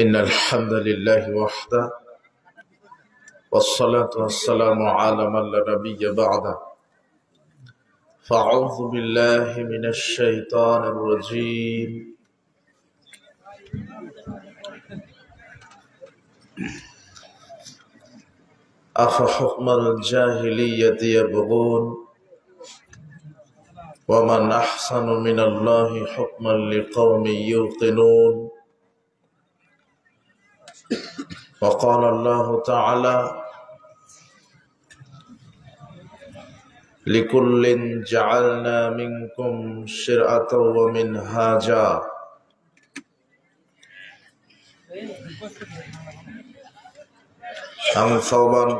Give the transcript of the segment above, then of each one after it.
إن الحمد لله وحده والصلاة والسلام على من لا نبي بعده فأعوذ بالله من الشيطان الرجيم أفحكم الجاهلية يبغون ومن أحسن من الله حكما لقوم يوقنون وقال الله تعالى لكل جعلنا منكم شرعة ومنهاجا عن ثوبان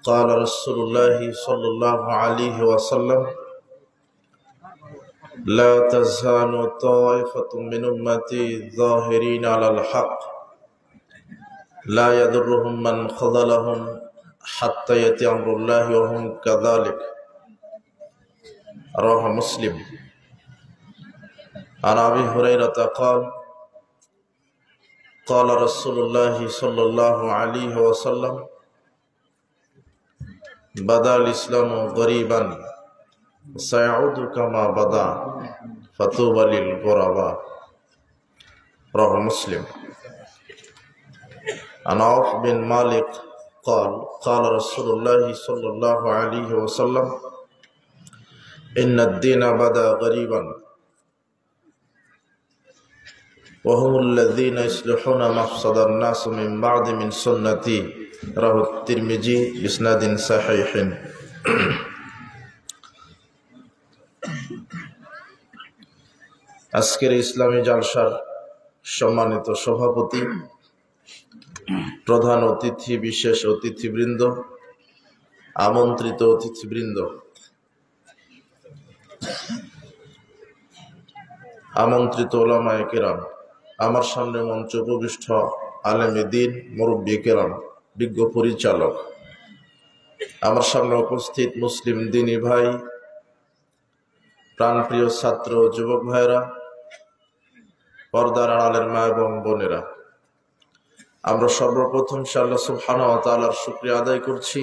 قال رسول الله صلى الله عليه وسلم لا تزال طائفة من أمتي ظاهرين على الحق لا يضرهم من خذلهم حتى يأتي أمر الله وهم كذلك رواه مسلم عن أبي هريرة قال رسول الله صلى الله عليه وسلم بدأ الإسلام غريبا سيعود كما بدأ فطوبى للغرباء رواه مسلم عن عوف بن مالك قال رسول الله صلى الله عليه وسلم إن الدين بدأ غريبا وهم الذين يصلحون مفسد الناس من بعد من سنتي رواه الترمذي بإسناد صحيح আজকের ইসলামী জালসার সম্মানিত সভাপতি, প্রধান অতিথি, বিশেষ অতিথিবৃন্দ, আমন্ত্রিত অতিথিবৃন্দ, আমন্ত্রিত ওলামায়ে কেরাম, আমার সামনে মঞ্চ উপবিষ্ট আলেমে দ্বীন, মুরব্বি কেরাম, বিজ্ঞ পরিচালক, আমার সামনে উপস্থিত মুসলিম দ্বীনী ভাই, প্রাণপ্রিয় ছাত্র যুবক ভাইরা, পর্দার আড়ালের মা এবং বোনেরা, আমরা সর্বপ্রথম আল্লাহ সুবহানাহু ওয়া তাআলার শুকরিয়া আদায় করছি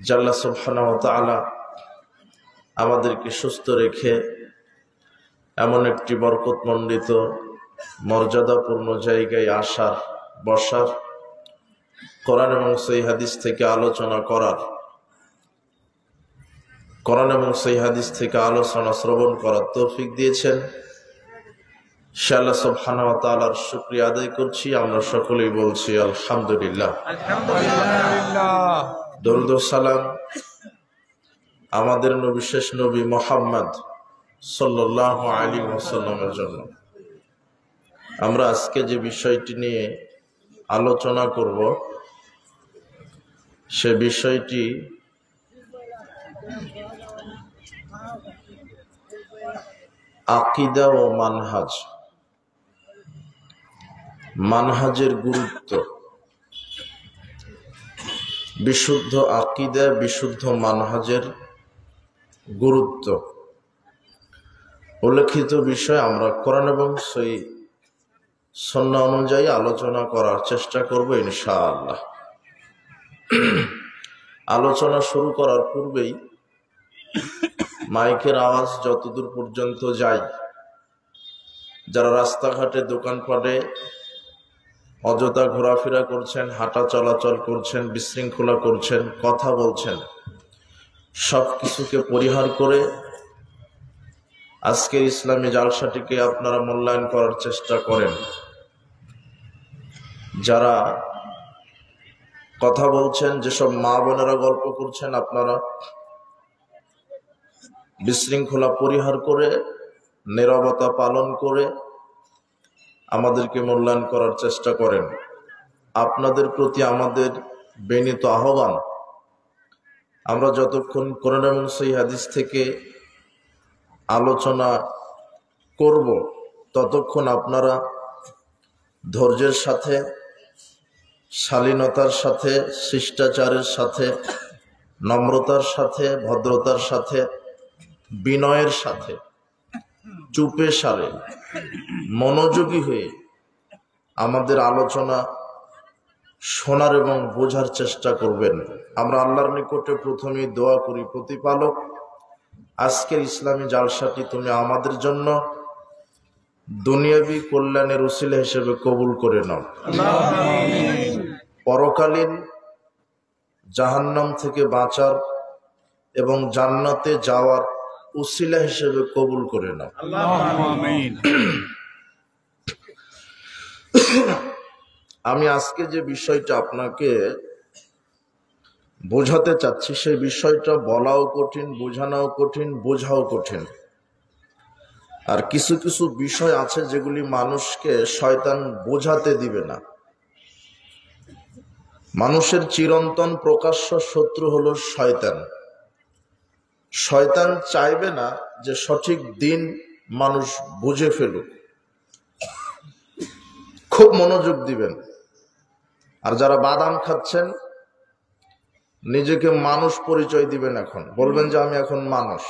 যে আল্লাহ সুবহানাহু ওয়া তাআলা আমাদেরকে সুস্থ রেখে এমন একটি বরকতমণ্ডিত মর্যাদাপূর্ণ জায়গায় আসার, বসার, কোরআন এবং সহিহ হাদিস থেকে আলোচনা করার, কোরআন এবং সহিহ হাদিস থেকে আলোচনা শ্রবণ করার তৌফিক দিয়েছেন। সে আল্লাহ সুবহানাহু ওয়া তাআলার শুকরিয়া আদায় করছি। আমরা সকলেই বলছি আলহামদুলিল্লাহ। দরুদ ও সালাম আমাদের নবী, শেষ নবী মুহাম্মদ সাল্লাল্লাহু আলাইহি ওয়াসাল্লামের জন্য। আমরা আজকে যে বিষয়টি নিয়ে আলোচনা করব, সে বিষয়টি আকীদা ও মানহাজ, মানহাজের গুরুত্ব, বিশুদ্ধ আকীদা, বিশুদ্ধ মানহাজের গুরুত্ব, উল্লেখিত বিষয় আমরা কোরআন এবং সহিহ সুন্নাহ অনুযায়ী আলোচনা করার চেষ্টা করব ইনশাআল্লাহ। আলোচনা শুরু করার পূর্বেই মাইকের আওয়াজ যতদূর পর্যন্ত যায়, যারা রাস্তাঘাটে, দোকানপাটে অযথা ঘোরাফেরা করছেন, হাঁটা চলাচল করছেন, বিশৃঙ্খলা করছেন, কথা বলছেন, সব কিছুকে পরিহার করে আজকের ইসলামী জালসাটিকে আপনারা মূল্যায়ন করার চেষ্টা করেন। যারা কথা বলছেন, যেসব মা বোনেরা গল্প করছেন, আপনারা বিশৃঙ্খলা পরিহার করে, নীরবতা পালন করে আমাদেরকে মূল্যায়ন করার চেষ্টা করেন। আপনাদের প্রতি আমাদের বিনীত আহ্বান, আমরা যতক্ষণ কোরআন এবং সহিহ হাদিস থেকে আলোচনা করব, ততক্ষণ আপনারা ধৈর্যের সাথে, শালীনতার সাথে, শিষ্টাচারের সাথে, নম্রতার সাথে, ভদ্রতার সাথে বিনয়ের সাথে চুপে সারে মনোযোগী হয়ে আমাদের আলোচনা শোনার এবং বোঝার চেষ্টা করবেন। আমরা আল্লাহর নিকটে প্রথমেই দোয়া করি, প্রতিপালক, আজকের ইসলামী জালসাটি তুমি আমাদের জন্য দুনিয়াবী কল্যাণের উসিলা হিসেবে কবুল করে নাও। পরকালীন জাহান্নাম থেকে বাঁচার এবং জান্নাতে যাওয়ার উসিলা হিসেবে কবুল করে নাও। আমি আজকে যে বিষয়টা আপনাকে বোঝাতে চাচ্ছি, সেই বিষয়টা বলাও কঠিন, বোঝানোও কঠিন, বোঝাও কঠিন। আর কিছু কিছু বিষয় আছে যেগুলি মানুষকে শয়তান বোঝাতে দিবে না। মানুষের চিরন্তন প্রকাশ্য শত্রু হলো শয়তান। শয়তান চাইবে না যে সঠিক দিন মানুষ বুঝে ফেলুক। খুব মনোযোগ দিবেন। আর যারা বাদাম খাচ্ছেন, নিজেকে মানুষ পরিচয় দিবেন। এখন বলবেন যে আমি এখন মানুষ।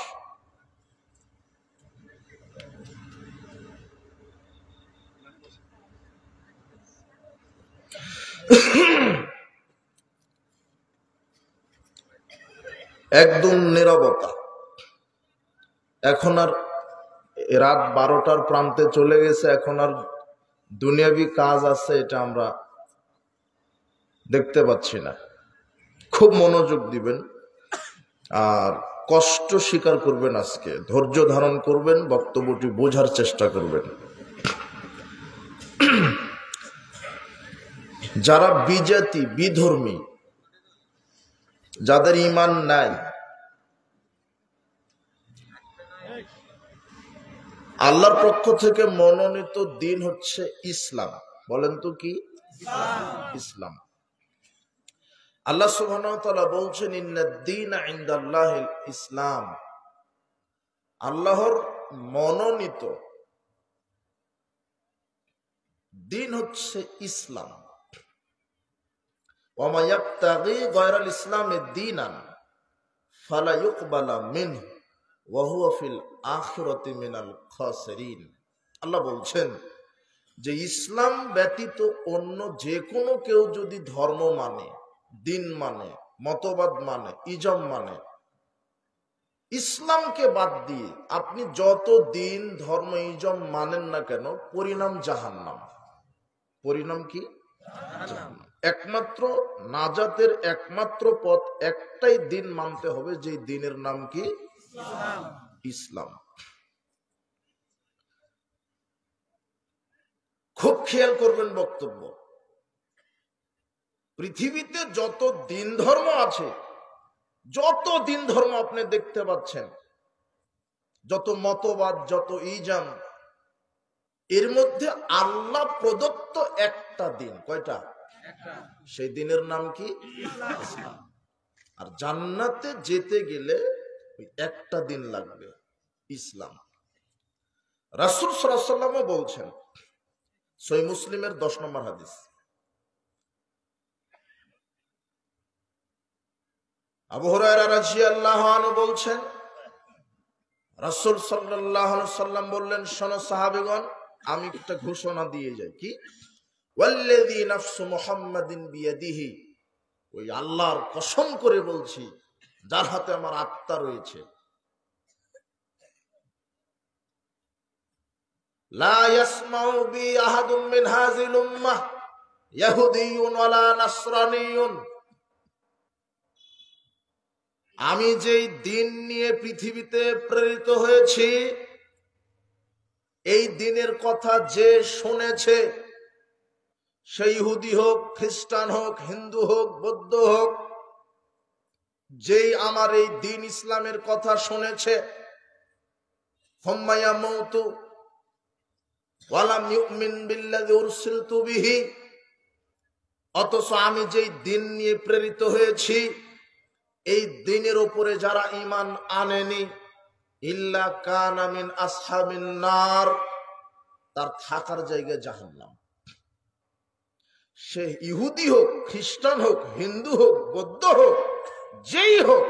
একদম নীরবতা। এখন আর রাত 12টার প্রান্তে চলে গেছে, এখন আর দুনিয়াবি কাজ আছে এটা আমরা দেখতে পাচ্ছি না। খুব মনোযোগ দিবেন আর কষ্ট স্বীকার করবেন। আজকে ধৈর্য ধারণ করবেন, বক্তব্যটি বোঝার চেষ্টা করবেন। যারা বিজাতি, বিধর্মী, যাদের ঈমান নাই, আল্লাহর পক্ষ থেকে মনোনীত দিন হচ্ছে ইসলাম। বলেন তো কি? ইসলাম। আল্লাহ সুবহানাহু ওয়া তাআলা বলছেন, ইন্নাদ-দীনা ইনদাল্লাহিল ইসলাম। আল্লাহর মনোনীত দিন হচ্ছে ইসলাম। ওয়া মা ইয়াবতাগি গায়রাল ইসলামি দীনান ফালা ইউকবালা মিনহু ওয়া হুয়া ফিল আখিরাতি মিনাল খাসিরিন। আল্লাহ বলছেন যে ইসলাম ব্যতীত অন্য যে কোনো কেউ যদি ধর্ম মানে, দিন মানে, মতবাদ মানে, ইজম মানে, ইসলামকে বাদ দিয়ে আপনি যত দিন, ধর্ম, ইজম মানেন না কেন, পরিণাম জাহান্নাম। পরিণাম কি? জাহান্নাম। একমাত্র নাজাতের একমাত্র পথ, একটাই দিন মানতে হবে, যে দিনের নাম কি? ইসলাম। খুব খেয়াল করবেন বক্তব্য। পৃথিবীতে যত দিন ধর্ম আছে, যত দিন ধর্ম আপনি দেখতে পাচ্ছেন, যত মতবাদ, যত ইজাম, এর মধ্যে আল্লাহ প্রদত্ত একটা দিন। কয়টা? সেই দিনের নাম কি? ইসলাম। আর জান্নাতে যেতে গেলে ওই একটা দিন লাগবে, ইসলাম। রাসূল সাল্লাল্লাহু আলাইহি ওয়াসাল্লাম বলছেন, সহিহ মুসলিমের 10 নম্বর হাদিস, আবু হুরায়রা রাদিয়াল্লাহু আনহু বলছেন, রাসূল সাল্লাল্লাহু আলাইহি ওয়াসাল্লাম বললেন, শোনো সাহাবীগণ, আমি একটা ঘোষণা দিয়ে যাই। কি? ওয়াল্লাযী নাফসু মুহাম্মাদিন বিয়াদিহি, ওই আল্লাহর কসম করে বলছি যার হাতে আমার আত্মা রয়েছে, লা ইয়াসমাউ বি আহাদুম মিন হাযিল উম্মাহ ইয়াহুদিয়ুন ওয়ালা নাসরানিয়ুন। আমি যেই দিন নিয়ে পৃথিবীতে প্রেরিত হয়েছি, এই দিনের কথা যে শুনেছে, সে ইহুদি হোক, খ্রিস্টান হোক, হিন্দু হোক, বৌদ্ধ হোক, যেই আমার এই দিন ইসলামের কথা শুনেছে, হুম্মা ইয়ামুতু ওয়া লাম ইউমিন বিল্লাযী উরসিলতু বিহি, অথচ আমি যেই দিন নিয়ে প্রেরিত হয়েছি, এই দিনের উপরে যারা ঈমান আনেনি, ইল্লা কানা মিন আসহাবিন নার, তার থাকার জায়গা জাহান্নাম। সে ইহুদি হোক, খ্রিস্টান হোক, হিন্দু হোক, বৌদ্ধ হোক, যেই হোক,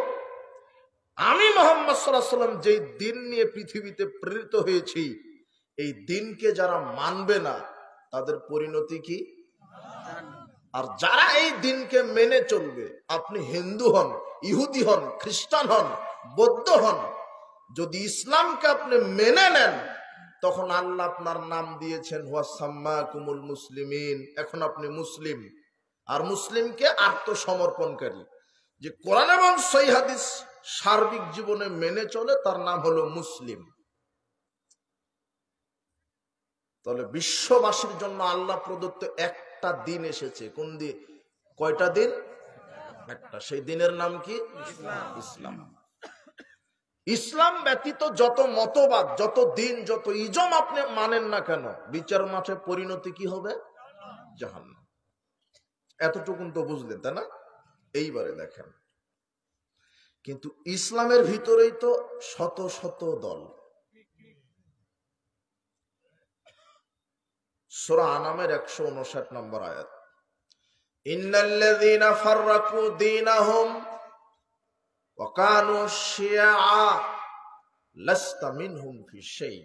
আমি মুহাম্মদ সাল্লাল্লাহু আলাইহি ওয়াসাল্লাম যেই দিন নিয়ে পৃথিবীতে প্রেরিত হয়েছি, এই দিনকে যারা মানবে না তাদের পরিণতি কি? আর যারা এই দিনকে মেনে চলবে, আপনি হিন্দু হন, ইহুদি হন, খ্রিস্টান হন, বৌদ্ধ হন, যদি ইসলামকে আপনি মেনে নেন, তখন আল্লাহ আপনার নাম দিয়েছেন ওয়াসাম্মাকুমুল মুসলিমিন, এখন আপনি মুসলিম। আর মুসলিমকে আত্মসমর্পণকারী, যে কোরআন এবং সহিহ হাদিস সার্বিক জীবনে মেনে চলে, তার নাম হলো মুসলিম। তাহলে বিশ্ববাসীর জন্য আল্লাহ প্রদত্ত একটা দিন এসেছে। কোন দিন? কয়টা দিন? একটা। সেই দিনের নাম কি? ইসলাম। ইসলাম ব্যতীত যত মতবাদ, যত দিন, যত ইজম আপনি মানেন না কেন, বিচার মাঠে পরিণতি কি হবে? জাহান্নাম। এতটুকুন তো বুঝলেন, তাই না? এইবারে দেখেন, কিন্তু ইসলামের ভিতরেই তো শত শত দল। সূরা আনামের 159 নম্বর আয়াত, ইন্নাল্লাযীনা ফাররাকু দীনাহুম ওয়া কানু শিয়আ লাস্তা মিনহুম ফি শাই।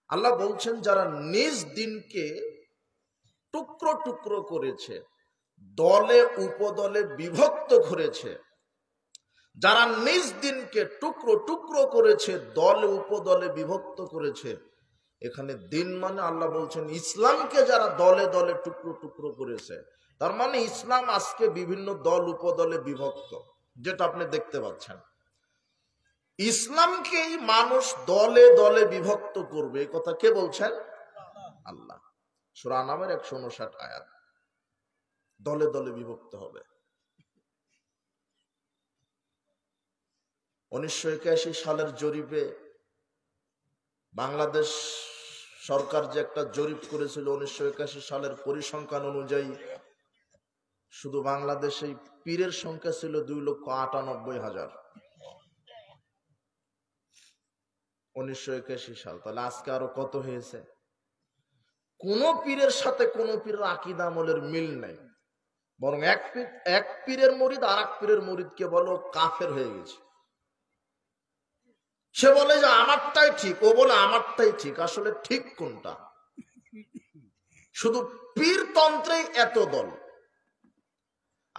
আল্লাহ বলছেন, যারা নিজ দিনকে টুকরো টুকরো করেছে, দলে উপদলে বিভক্ত করেছে, যারা নিজ দিনকে টুকরো টুকরো করেছে, দলে উপদলে বিভক্ত করেছে, এখানে দিন মানে আল্লাহ বলছেন ইসলামকে যারা দলে দলে টুকরো টুকরো করেছে, তার মানে ইসলাম আজকে বিভিন্ন দল উপদলে বিভক্ত, যেটা আপনি দেখতে পাচ্ছেন। ইসলামকেই মানুষ দলে দলে বিভক্ত করবে, এই কথা কে বলছেন? আল্লাহ। সূরা আনামের 159 আয়াত, দলে দলে বিভক্ত হবে। 1981 সালের জরিপে বাংলাদেশ সরকার যে একটা জরিপ করেছিল, 1981 সালের পরিসংখ্যান অনুযায়ী শুধু বাংলাদেশে পীরের সংখ্যা ছিল 2,98,000। 1981 সাল। তাহলে আজকে আরো কত হয়েছে? কোন পীরের সাথে কোন পীরের আকীদা আমলের মিল নাই, বরং এক পীরের মুরিদ আর এক পীরের মুরিদকে বলো কাফের হয়ে গেছে। সে বলে যে আমারটাই ঠিক, ও বলে আমারটাই ঠিক। আসলে ঠিক কোনটা? শুধু পীরতন্ত্রেই এত দল।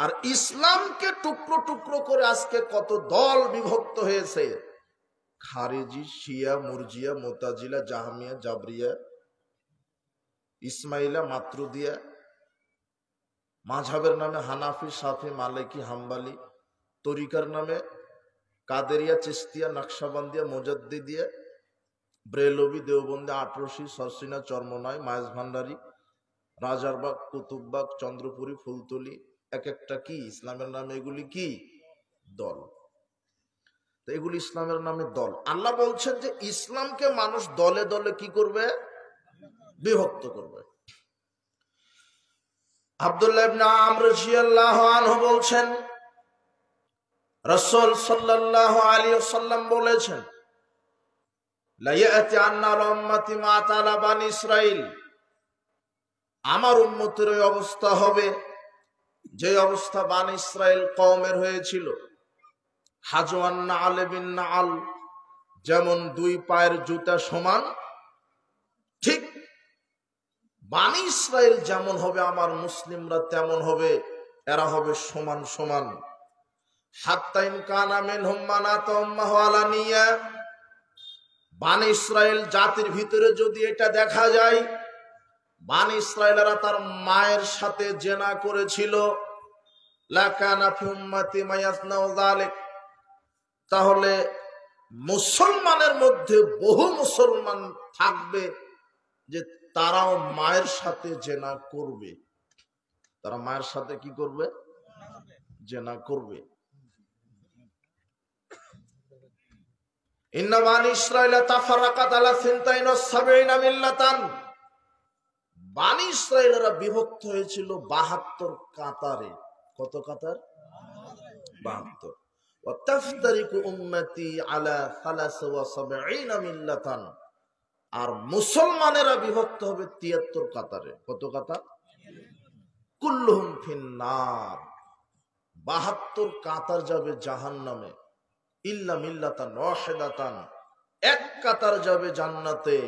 আর ইসলামকে টুকরো টুকরো করে আজকে কত দল বিভক্ত হয়েছে। খারেজি, শিয়া, মুরজিয়া, মুতাজিলা, জাহমিয়া, জাবরিয়া, ইসমাইলা, মাতরুদিয়া, মাযহাবের নামে হানাফি, শাফি, মালিকি, হাম্বলি, তরিকার নামে কাদেরিয়া, চিশতিয়া, নকশবন্দিয়া, মুজাদ্দিদিয়া, ব্রেলভি, দেওবন্দি, আটরশি, সরসিনা, চরমনাই, মায়েজ ভান্ডারি, রাজারবাগ, কুতুববাগ, চন্দ্রপুরী, ফুলতলি, এক একটা কি ইসলামের নামে। এগুলি কি? দল। তো এগুলি ইসলামের নামে দল। আল্লাহ বলছেন যে ইসলামকে মানুষ দলে দলে কি করবে? বিভক্ত করবে। আব্দুল্লাহ ইবনে আমর রাদিয়াল্লাহু আনহু বলছেন, রাসূল সাল্লাল্লাহু আলাইহি ওয়াসাল্লাম বলেছেন, লা ইয়াতি আন্নার উম্মতি মা তালা বানি ইসরাইল, আমার উম্মতের ওই অবস্থা হবে যে অবস্থা বানি ইসরাইল কওমের হয়েছিল। হাজওয়ান নাআল বিন নাআল, যেমন দুই পায়ের জুতা সমান, ঠিক বানি ইসরাইল যেমন হবে আমার মুসলিমরা তেমন হবে, এরা হবে সমান সমান। হাত্তা ইন কানা মিনহুম মান আতাম্মাহু আলানিয়া, বানি ইসরাইল জাতির ভিতরে যদি এটা দেখা যায়, বানি ইসরাইলরা তার মায়ের সাথে জেনা করেছিল, লাকানা ফি উম্মতি মায়াসনাউ যালিক, তাহলে মুসলমানের মধ্যে বহু মুসলমান থাকবে যে তারাও মায়ের সাথে জেনা করবে। তারা মায়ের সাথে কি করবে? জেনা করবে। ইন্না বানি ইসরাইল তাফারাকাত আলা 72 মিল্লাতান, বানি ইসরাইলরা বিভক্ত হয়েছিল 72 কাতারে। কত কাতার? 72। ওয়া তাফতারিকু উম্মতি আলা 73 মিল্লাতান, আর মুসলমানেরা বিভক্ত হবে 73 কাতারে। কত কাতার? কুল্লুহুম ফিন্নার, 72 কাতার যাবে জাহান্নামে। ইল্লা মিল্লাতান ওয়াহিদাতান, এক কাতার যাবে জান্নাতে।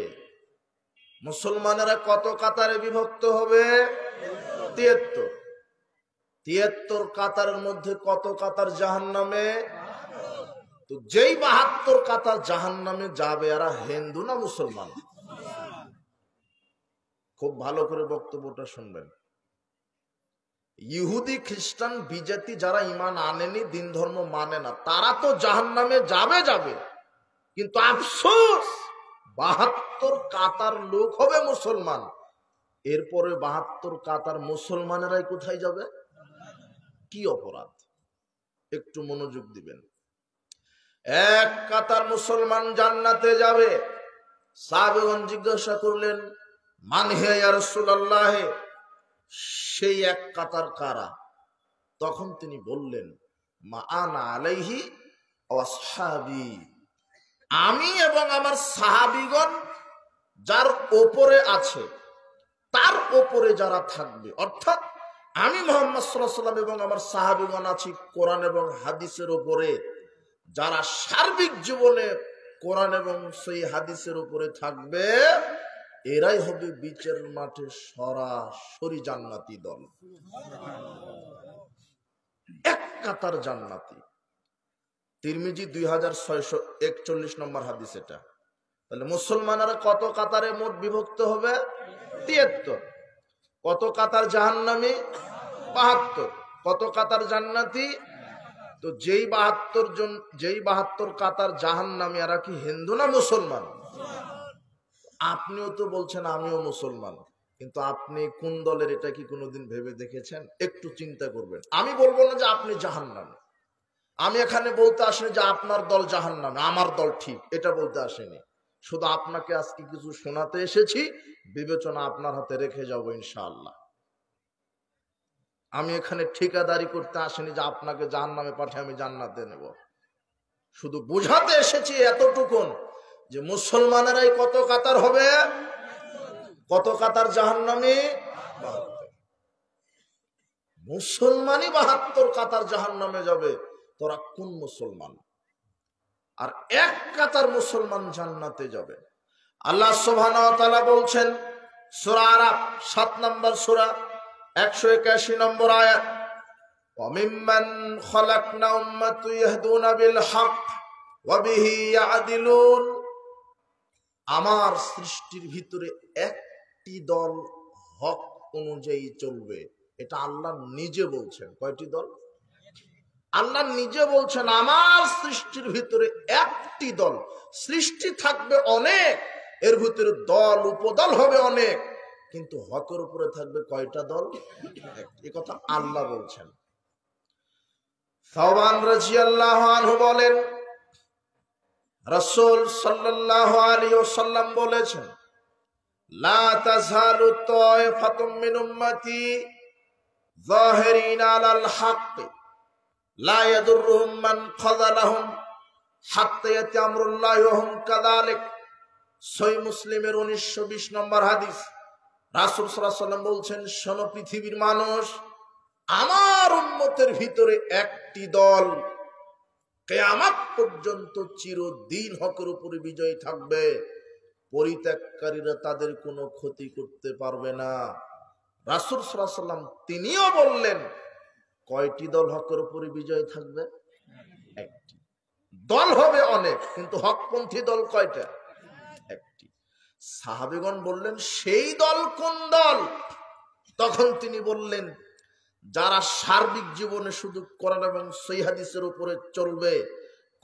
মুসলমানেরা কত কাতারে বিভক্ত হবে? 73। 73 কাতারের মধ্যে কত কাতার জাহান্নামে? তো যেই 72 কাতার জাহান্নামে যাবে এরা হিন্দু না মুসলমান? খুব ভালো করে বক্তব্যটা শুনবেন। ইহুদি খ্রিস্টান বিজাতি যারা ঈমান আনেনি, দিন ধর্ম মানে না, তারা তো জাহান্নামে যাবে, কিন্তু আফসোস 72 কাতার লোক হবে মুসলমান। এরপরে 72 কাতার মুসলমানেরাই কোথায় যাবে? কি অপরাধ? একটু মনোযোগ দিবেন। এক কাতার মুসলমান জান্নাতে যাবে। সাহাবাগণ জিজ্ঞাসা করলেন, মান হে ইয়া রাসূলুল্লাহ, সেই এক কাতার কারা? তখন তিনি বললেন, মা আনা আলাইহি ওয়া আসহাবি, আমি এবং আমার সাহাবীগণ যার ওপরে আছে তার ওপরে যারা থাকবে, অর্থাৎ আমি মুহাম্মদ সাল্লাল্লাহু আলাইহি ওয়াসাল্লাম এবং আমার সাহাবীগণ আছি কোরআন এবং হাদিসের উপরে। যারা সার্বিক জীবনে কোরআন এবং সেই হাদিসের উপরে থাকবে এরাই হবে বিচারের মাঠে সরাসরি জান্নাতি দল। এক কাতার জান্নাতি। তিরমিজি 2641 নম্বর হাদিস এটা। তাহলে মুসলমানেরা কত কাতারে মোট বিভক্ত হবে? 73। কত কাতার জাহান্নামী? 72। কত কাতার জান্নাতি? তো যেই 72 কাতার জাহান্নামী এরা কি হিন্দু না মুসলমান? আপনিও তো বলছেন আমিও মুসলমান, কিন্তু আপনি কোন দলের এটা কি কোনোদিন ভেবে দেখেছেন? একটু চিন্তা করবেন। আমি বলবো না যে আপনি জাহান্নামী, আমি এখানে বলতে আসিনি যে আপনার দল জাহান্নামে আমার দল ঠিক, এটা বলতে আসেনি। শুধু আপনাকে আজকে কিছু শোনাতে এসেছি, বিবেচনা আপনার হাতে রেখে যাবো ইনশাআল্লাহ। আমি এখানে ঠিকাদারি করতে আসিনি যে আপনাকে জাহান্নামে পাঠিয়ে আমি জান্নাতে নেব। শুধু বুঝাতে এসেছি এতটুকুন যে মুসলমানেরাই কত কাতার হবে? কত কাতার জাহান্নামী? 72। মুসলমানই 72 কাতার জাহান্নামে যাবে। তোরা কোন মুসলমান? আর এক কাতার মুসলমান জান্নাতে যাবে। আল্লাহ সুবহানাহু ওয়া তাআলা বলছেন সূরা আরাফ 7 নম্বর সূরা 181 নম্বর আয়াত, ওয়া মিম্মান খালাকনা উম্মাতুন ইয়াহদুনা বিল হক ওয়া বিহি ইয়াদিলুন, আমার সৃষ্টির ভিতরে একটি দল হক অনুযায়ী চলবে। এটা আল্লাহ নিজে বলছেন। কয়টি দল? আল্লাহ নিজে বলছেন আমার সৃষ্টির ভিতরে একটি দল। সৃষ্টি থাকবে অনেক, এর ভিতরে দল উপদল হবে অনেক, কিন্তু হকের উপরে থাকবে কয়টা দল? এ কথা আল্লাহ বলছেন। সাওবান রাদিয়াল্লাহু আনহু বলেন, রাসূল সাল্লাল্লাহু আলাইহি ওয়াসাল্লাম বলেছেন, লা তাযালু তায়ফাতুম মিন উম্মতি যাহিরিনা আলাল হক লা ইয়াদুররুহুম মান খাযালাহুম হাত্তা ইয়াতি আমরুল্লাহি ওয়া হুম কাযালিক। সহিহ মুসলিমের 1920 নম্বর হাদিস। রাসূল সাল্লাল্লাহু আলাইহি ওয়াসাল্লাম বলছেন, শোনো পৃথিবীর মানুষ, আমার উম্মতের ভিতরে একটি দল কিয়ামত পর্যন্ত চিরদিন হকের উপরে বিজয়ী থাকবে। পরিত্যাগকারীরা তাদের কোনো ক্ষতি করতে পারবে না। রাসূল সাল্লাল্লাহু আলাইহি ওয়াসাল্লাম তিনিও বললেন, কয়টি দল হকের উপরে বিজয় থাকবে? একটি। দল হবে অনেক, কিন্তু হকপন্থী দল কয়টা? একটি। সাহাবীগণ বললেন, সেই দল কোন দল? তখন তিনি বললেন, যারা সার্বিক জীবনে শুধু কোরআন এবং সহিহ হাদিসের উপরে চলবে,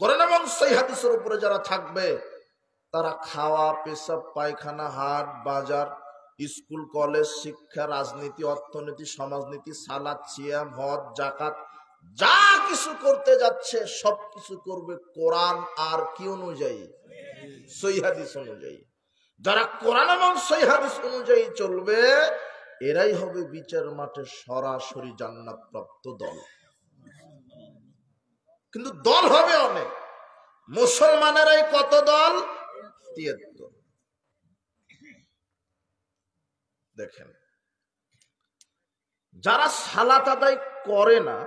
কোরআন এবং সহিহ হাদিসের উপরে যারা থাকবে, তারা খাওয়া, পেশাব, পায়খানা, হাট বাজার, স্কুল কলেজ, শিক্ষা, রাজনীতি, অর্থনীতি, সমাজনীতি, সালাত, সিয়াম, হজ, যাকাত, যা কিছু করতে যাচ্ছে সবকিছু করবে কোরআন আর কি অনুযায়ী? সহিহ হাদিস অনুযায়ী। যারা কোরআন এবং সহিহ হাদিস অনুযায়ী চলবে এরাই হবে বিচার মাঠে সরাসরি জান্নাত প্রাপ্ত দল। কিন্তু দল হবে অনেক। মুসলমানেরাই কত দল? 73। দেখেন, যারা সালাত আদায় করে না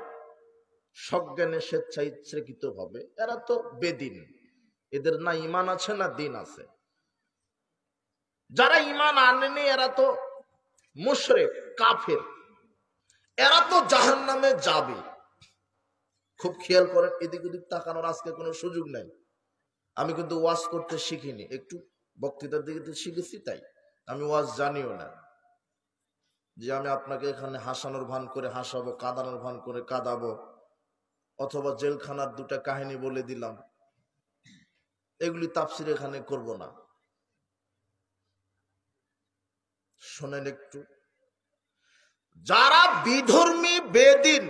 সজ্ঞানে স্বেচ্ছা ইচ্ছাকৃত ভাবে, এরা তো বেদিন, এদের না ইমান আছে না দিন আছে। যারা ইমান আনেনি এরা তো মুশরিক কাফের, এরা তো জাহান্নামে যাবে। খুব খেয়াল করেন, এদিক ওদিক তাকানোর আজকে কোনো সুযোগ নাই। আমি কিন্তু ওয়াজ করতে শিখিনি, একটু বক্তৃতার দিকে শিখেছি, তাই আমি ওয়াজ জানিও না যে আমি আপনাকে এখানে হাসানোর ভান করে হাসাবো, কাঁদানোর ভান করে কাঁদাবো, অথবা জেলখানার দুটা কাহিনী বলে দিলাম। এগুলি তাফসির এখানে করব না। শোনেন একটু, যারা বিধর্মী বেদিন,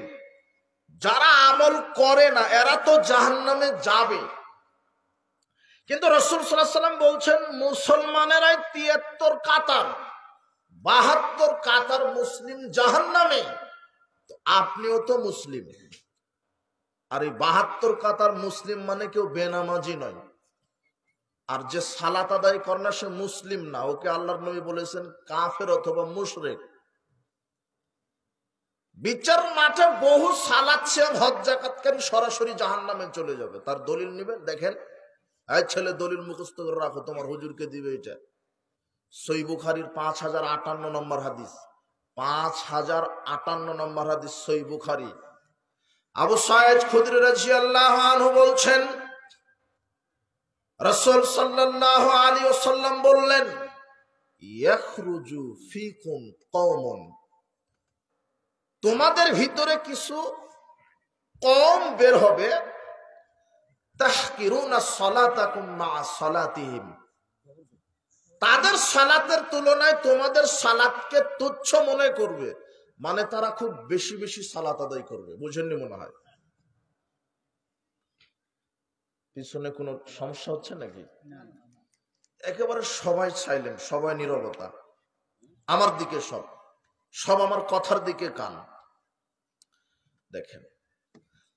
যারা আমল করে না, এরা তো জাহান্নামে যাবে। কিন্তু রাসূল সাল্লাল্লাহু আলাইহি ওয়াসাল্লাম বলছেন মুসলমানেরাই ৭৩ কাতার, ৭২ কাতার মুসলিম জাহান্নামে। আপনিও তো মুসলিম, আর এই ৭২ কাতার মুসলিম মানে কেউ বেনামাজি নয়। আর যে সালাত আদায় করে না সে মুসলিম না, ওকে আল্লাহর নবী বলেছেন কাফের অথবা মুশরিক। বিচার মাঠে বহু সালাত সিয়াম হজ যাকাতকারী সরাসরি জাহান্নামে চলে যাবে। তার দলিল নেবেন, দেখেন, এই ছেলে দলিল মুখস্থ করে রাখো, তোমার হুজুরকে দিবে। এটা সহিহ বুখারীর 5058 নম্বর হাদিস, 5058 নম্বর হাদিস সহিহ বুখারী। আবু সাঈদ খুদরী রাদিয়াল্লাহু আনহু বলছেন, রাসূল সাল্লাল্লাহু আলাইহি ওয়াসাল্লাম বললেন, ইয়াখরুজু ফীকুম কওমুন, তোমাদের ভিতরে কিছু কওম বের হবে, তাহকিরুনা সালাতাকুম মা সালাতিহিম, তাদের সালাতের তুলনায় তোমাদের সালাতকে তুচ্ছ মনে করবে। মানে তারা খুব বেশি বেশি সালাত আদায় করবে। বুঝেননি মনে হয়? পিছনে কোনো সমস্যা হচ্ছে নাকি? একেবারে সবাই সাইলেন্ট, সবাই নীরবতা, আমার দিকে সব আমার কথার দিকে কান। দেখেন,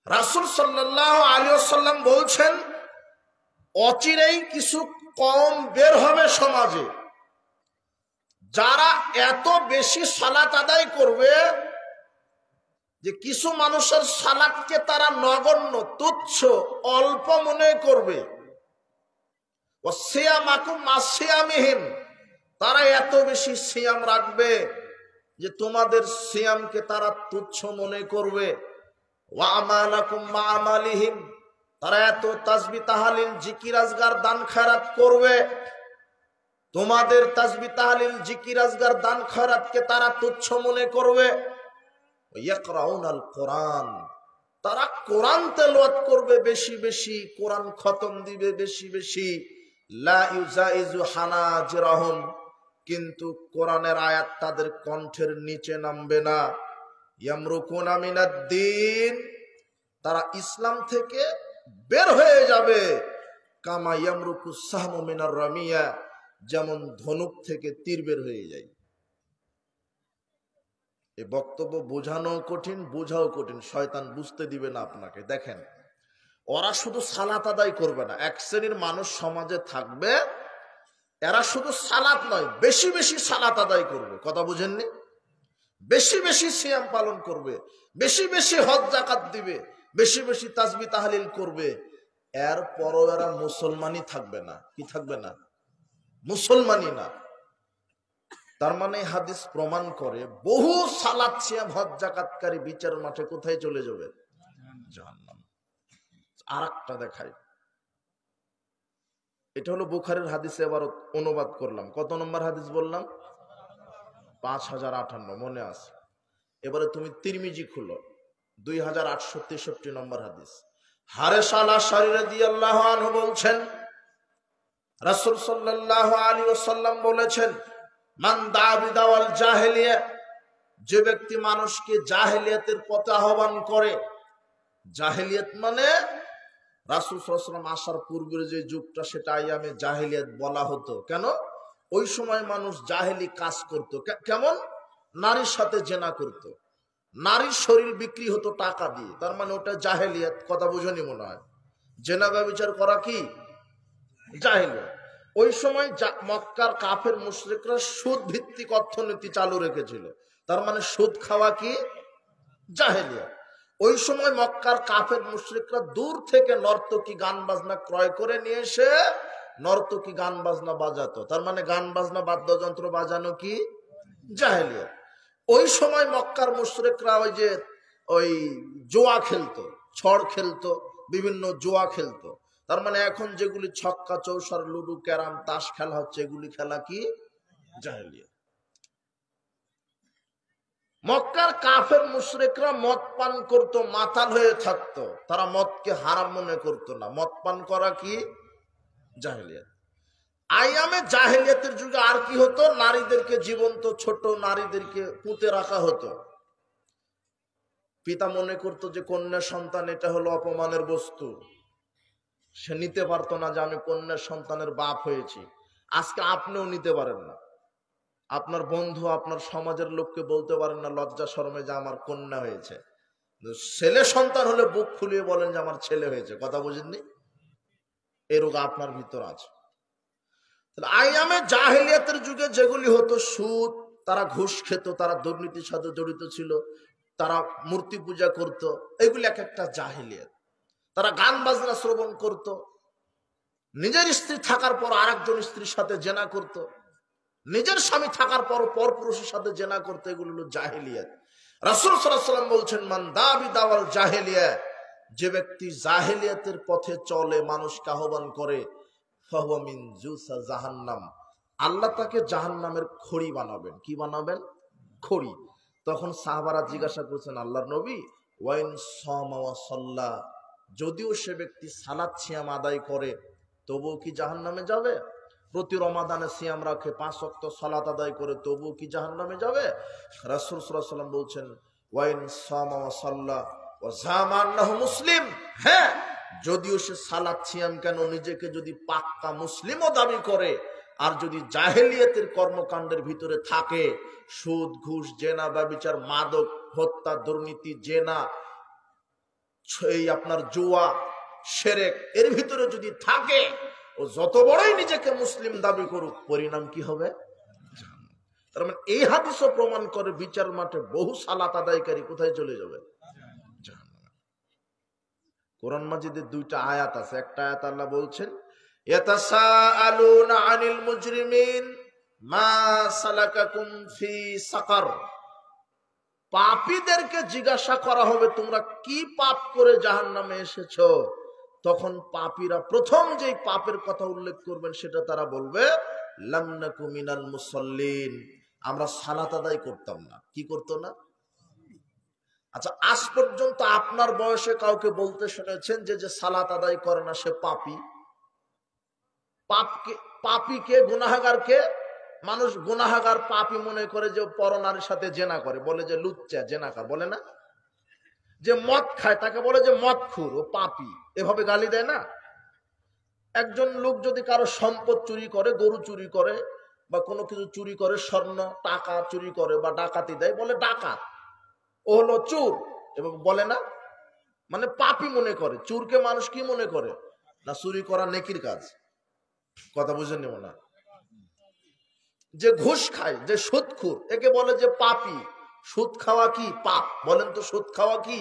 রাসূল সাল্লাল্লাহু আলাইহি ওয়াসাল্লাম বলছেন অচিরেই কিছু কওম বের হবে সমাজে, যারা এত বেশি সালাত আদায় করবে যে কিছু মানুষের সালাতকে তারা নগণ্য, তুচ্ছ, অল্প মনে করবে। ওয়াসিয়ামাকুম মাসিয়ামিহিম, তারা এত বেশি সিয়াম রাখবে যে তোমাদের সিয়ামকে তারা তুচ্ছ মনে করবে। ওয়া আমালাকুম মা আমালিহিম, তারা এত তাসবিহ তাহলিল জিকির আজগার দান খয়রাত করবে, তোমাদের তাসবিহ তাহলিল জিকির আজগার দান খয়রাতকে তারা তুচ্ছ মনে করবে। ইয়াকরাউনাল কোরআন, তারা কোরআন তেলাওয়াত করবে বেশি বেশি, কোরআন খতম দিবে বেশি বেশি। লা ইউজাইজু হানাজিরাহুম, কিন্তু কোরআনের আয়াত তাদের কণ্ঠের নিচে নামবে না। ইয়ামরুকুনা মিনাদ-দ্বীন, তারা ইসলাম থেকে বের হয়ে যাবে। কামা ইয়ামরুকুস সাহমু মিনার রামিয়া, যেমন ধনুক থেকে তীর বের হয়ে যায়। এই বক্তব্য বোঝানো কঠিন, বোঝাও কঠিন, শয়তান বুঝতে দিবে না আপনাকে। দেখেন, ওরা শুধু সালাত আদায় করবে না, এক শ্রেণীর মানুষ সমাজে থাকবে, এরা শুধু সালাত নয়, বেশি বেশি সালাত আদায় করবে। কথা বুঝেননি? বেশি বেশি সিয়াম পালন করবে, বেশি বেশি হজ যাকাত দিবে, বেশি বেশি তাসবিহ তাহলিল করবে। এরপরও এরা মুসলমানই থাকবে না। কি থাকবে না? মুসলমানই না। তার মানে হাদিস প্রমাণ করে বহু সালাত সিয়াম হজ যাকাতকারী বিচার মাঠে কোথায় চলে যাবে? জাহান্নাম। আরেকটা দেখাই, এটা হলো বুখারীর হাদিসে, এবার অনুবাদ করলাম। কত নম্বর হাদিস বললাম? 5058, মনে আছে? এবারে তুমি তিরমিজি খুলো, 2863 নম্বর হাদিস। হারেস আল-আশআরী রাদিয়াল্লাহু আনহু বলছেন, রাসূল সাল্লাল্লাহু আলাইহি ওয়াসাল্লাম বলেছেন, মান দা বিদাওয়াল জাহেলিয়া, যে ব্যক্তি মানুষকে জাহেলিয়াতের পথে আহ্বান করে। জাহেলিয়াত মানে রাসূল সাল্লাল্লাহু আলাইহি ওয়াসাল্লাম আসার পূর্বের যে যুগটা, সেটা আইয়ামে জাহেলিয়াত বলা হতো। কেন? ওই সময় মানুষ জাহেলি কাজ করত। কেমন? নারীর সাথে জেনা করত, নারীর শরীর বিক্রি হতো টাকা দিয়ে, তার মানে ওটা জাহেলিয়াত। কথা বুঝনি মনে হয়? জেনা ব্যভিচার করা কি জাহেলিয়াত? ওই সময় মক্কার কাফের মুশরিকরা সুদ ভিত্তিক অর্থনীতি চালু রেখেছিল, তার মানে সুদ খাওয়া কি জাহেলিয়াত। ওই সময় মক্কার কাফের মুশরিকরা দূর থেকে নর্তকী গান বাজনা ক্রয় করে নিয়ে এসে নর্তকী গান বাজনা বাজাতো। তার মানে গান বাজনা বাদ্যযন্ত্র বাজানো কি জাহেলিয়াত। ওই সময় মক্কার মুশরিকরা ওই জুয়া খেলতো, ছড় খেলতো, বিভিন্ন জুয়া খেলতো। তার মানে এখন যেগুলি ছক্কা চৌসার লুডু ক্যারাম তাস খেলা হচ্ছে, এগুলি খেলা কি জাহেলিয়াত। মক্কার কাফের মুশরিকরা মদ পান করতো, মাতাল হয়ে থাকতো, তারা মদকে হারাম মনে করতো না। মদ পান করা কি জাহেলিয়াত। আইয়ামে জাহেলিয়াতের যুগে আর কি হতো, নারীদেরকে জীবন্ত ছোট নারীদেরকে পুঁতে রাখা হতো। পিতা মনে করতো যে কন্যা সন্তান এটা হলো অপমানের বস্তু, সে নিতে পারতো না যে আমি কন্যা সন্তানের বাপ হয়েছি। আজকে আপনিও নিতে পারেন না, আপনার বন্ধু আপনার সমাজের লোককে বলতে পারেন না লজ্জা শরমে যে আমার কন্যা হয়েছে। ছেলে সন্তান হলে বুক ফুলিয়ে বলেন যে আমার ছেলে হয়েছে। কথা বুঝেননি? এই রোগ আপনার ভিতর আছে। আইয়ামে জাহেলিয়াতের যুগে যেগুলি হতো, সুদ, তারা ঘুষ খেত, তারা দুর্নীতির সাথে জড়িত ছিল, তারা মূর্তি পূজা করত, এগুলি এক একটা জাহেলিয়াত। তারা গান বাজনা শ্রবণ করত, নিজের স্ত্রী থাকার পর আরেকজন স্ত্রীর সাথে জেনা করত, নিজের স্বামী থাকার পর পরপুরুষের সাথে জেনা করতে, এগুলো হলো জাহেলিয়াত। রাসূল সাল্লাল্লাহু আলাইহি ওয়াসাল্লাম বলছেন, মান দাবি দাওয়াল জাহেলিয়া, যে ব্যক্তি জাহেলিয়াতের পথে চলে, মানুষকে আহ্বান করে, ফাহুয়া মিন জুসা জাহান্নাম, আল্লাহ তাকে জাহান্নামের খড়ি বানাবেন। কি বানাবেন? খড়ি। তখন সাহাবারা জিজ্ঞাসা করছেন, আল্লাহর নবী, ওয়াইন সামা ওয়া সাল্লা, যদিও সে ব্যক্তি সালাত সিয়াম আদায় করে তবুও কি জাহান্নামে যাবে? প্রতি রমাদানে সিয়াম রাখে, 5 ওয়াক্ত সালাত আদায় করে তবুও কি জাহান্নামে যাবে? রাসূল সাল্লাল্লাহু আলাইহি ওয়াসাল্লাম বলছেন, ওয়াইন সামা ওয়া সাল্লা ওয়া জামা আন্নাহু মুসলিম, হ্যাঁ, যদিও সে সালাত সিয়াম কেন নিজেকে যদি পাক্কা মুসলিমও দাবি করে, আর যদি জাহেলিয়াতের কর্মকাণ্ডের ভিতরে থাকে, সুদ ঘুষ জেনা ব্যভিচার মাদক হত্যা দুর্নীতি জেনা এই আপনার জুয়া শিরক এর ভিতরে যদি থাকে, ও যত বড়ই নিজেকে মুসলিম দাবি করুক, পরিণাম কি হবে? তার মানে এই হাদিসও প্রমাণ করে বিচার মাঠে বহু সালাত আদায়কারী কোথায় চলে যাবে? জাহান্নামে। কোরআন মাজিদে 2টা আয়াত আছে। একটা আয়াত আল্লাহ বলছেন, ইয়াতাসাআলুনা আনিল মুজরিমিন মা সালাকাকুম ফি সাকার, পাপীদেরকে জিজ্ঞাসা করা হবে তোমরা কি পাপ করে জাহান্নামে এসেছো। তখন পাপীরা প্রথম যে পাপের কথা উল্লেখ করবেন সেটা তারা বলবে, লাম নাকু মিনাল মুসাল্লিন, আমরা সালাত আদায় করতাম না। কি করতো না? আচ্ছা, আজ পর্যন্ত আপনার বয়সে কাউকে বলতে শুনেছেন যে যে সালাত আদায় করে না সে পাপী? পাপীকে গুনাহগারকে মানুষ গুনাহগার পাপী মনে করে, যে পরনারীর সাথে জেনা করে বলে যে লুচ্চা জেনাকার, বলে না? যে মদ খায় তাকে বলে যে মদখুর, ও পাপী, এভাবে গালি দেয় না? একজন লোক যদি কারো সম্পদ চুরি করে, গরু চুরি করে বা কোনো কিছু চুরি করে, স্বর্ণ টাকা চুরি করে বা ডাকাতি দেয়, বলে ডাকাত, ও হলো চোর, এবং বলে না? মানে পাপী মনে করে। চোরকে মানুষ কি মনে করে? না চুরি করা নেকির কাজ। কথা বুঝে নেব না? যে ঘুষ খায়, যে সুদখোর, একে বলে যে পাপী। সুদ খাওয়া কি পাপ? বলেন তো, সুদ খাওয়া কি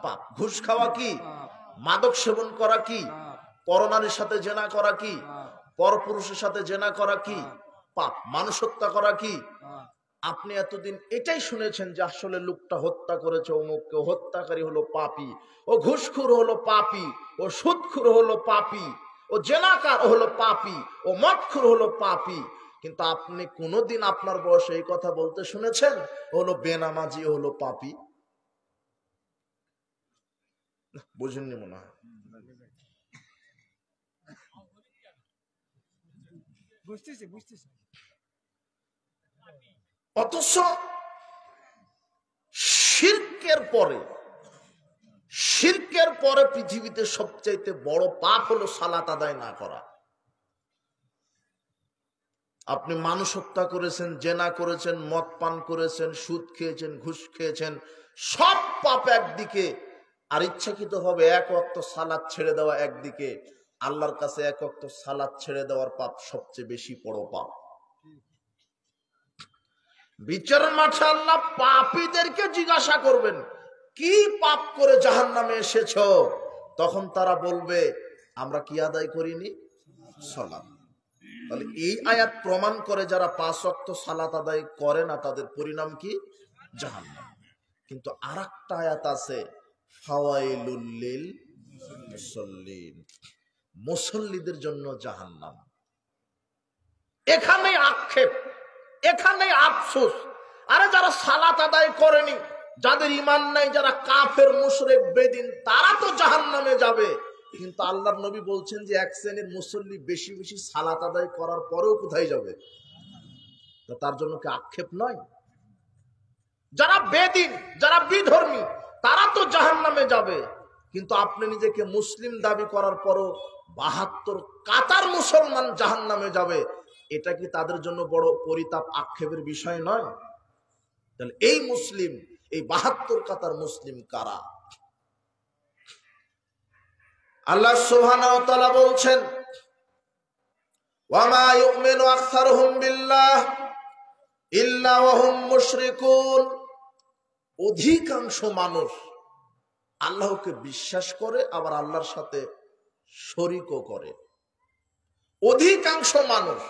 পাপ? ঘুষ খাওয়া কি? মাদক সেবন করা কি? পরনারীর সাথে জেনা করা কি? পরপুরুষের সাথে জেনা করা কি পাপ? মানুষ হত্যা করা কি? আপনি এতদিন এটাই শুনেছেন যে আসলে লোকটা হত্যা করেছে অমুককে, হত্যাকারী হলো পাপী, ও ঘুষখোর হলো পাপী, ও সুদখোর হলো পাপী, ও জেনাকার হলো পাপী, ও মদখোর হলো পাপী। কিন্তু আপনি কোনোদিন আপনার বয়সে এই কথা বলতে শুনেছেন হলো বেনামাজি হলো পাপী? বুঝেননি মনে হয়। অথচ শিরকের পরে পৃথিবীতে সবচাইতে বড় পাপ হলো সালাত আদায় না করা। আপনি মানুষ হত্যা করেছেন, জেনা করেছেন, মদ পান করেছেন, সুদ খেয়েছেন, ঘুষ খেয়েছেন, সব পাপ একদিকে, আর ইচ্ছাকৃত ভাবে 1 ওয়াক্ত সালাত ছেড়ে দেওয়া একদিকে। আল্লাহর কাছে 1 ওয়াক্ত সালাত ছেড়ে দেওয়ার পাপ সবচেয়ে বেশি বড় পাপ। বিচারের মাঠে আল্লাহ পাপীদেরকে জিজ্ঞাসা করবেন, কি পাপ করে জাহান্নামে এসেছো, তখন তারা বলবে আমরা কি আদায় করিনি? সালাত। তাহলে এই আয়াত প্রমাণ করে যারা 5 ওয়াক্ত সালাত আদায় করে না তাদের পরিণাম কি? জাহান্নাম। কিন্তু আরেকটা আয়াত আছে, ফাওয়াইলুল লিল মুসাল্লিন, মুসল্লিদের জন্য জাহান্নাম। এখানে আক্ষেপ, এখানে আফসোস। আরে যারা সালাত আদায় করেনি, যাদের ঈমান নাই, যারা কাফের মুশরিক বেদিন, তারা তো জাহান্নামে যাবে। কিন্তু আল্লাহর নবী বলছেন যে এক শ্রেণীর মুসল্লি বেশি বেশি সালাত আদায় করার পরেও কোথায় যাবে? তো তার জন্য কি আক্ষেপ নয়? যারা বেদিন, যারা বিধর্মী, তারা তো জাহান্নামে যাবে। কিন্তু আপনি নিজেকে মুসলিম দাবি করার পরও 72 কাতার মুসলমান জাহান্নামে যাবে, এটা কি তাদের জন্য বড় পরিতাপ, আক্ষেপের বিষয় নয়? তাহলে এই মুসলিম, এই 72 কাতার মুসলিম কারা? আল্লাহ সুবহানাহু ওয়া তাআলা বলছেন, ওয়া মা ইউমিনু আকসারুহুম বিল্লাহ ইল্লা ওয়া হুম মুশরিকুন। অধিকাংশ মানুষ আল্লাহকে বিশ্বাস করে আবার আল্লাহর সাথে শরীকও করে। অধিকাংশ মানুষ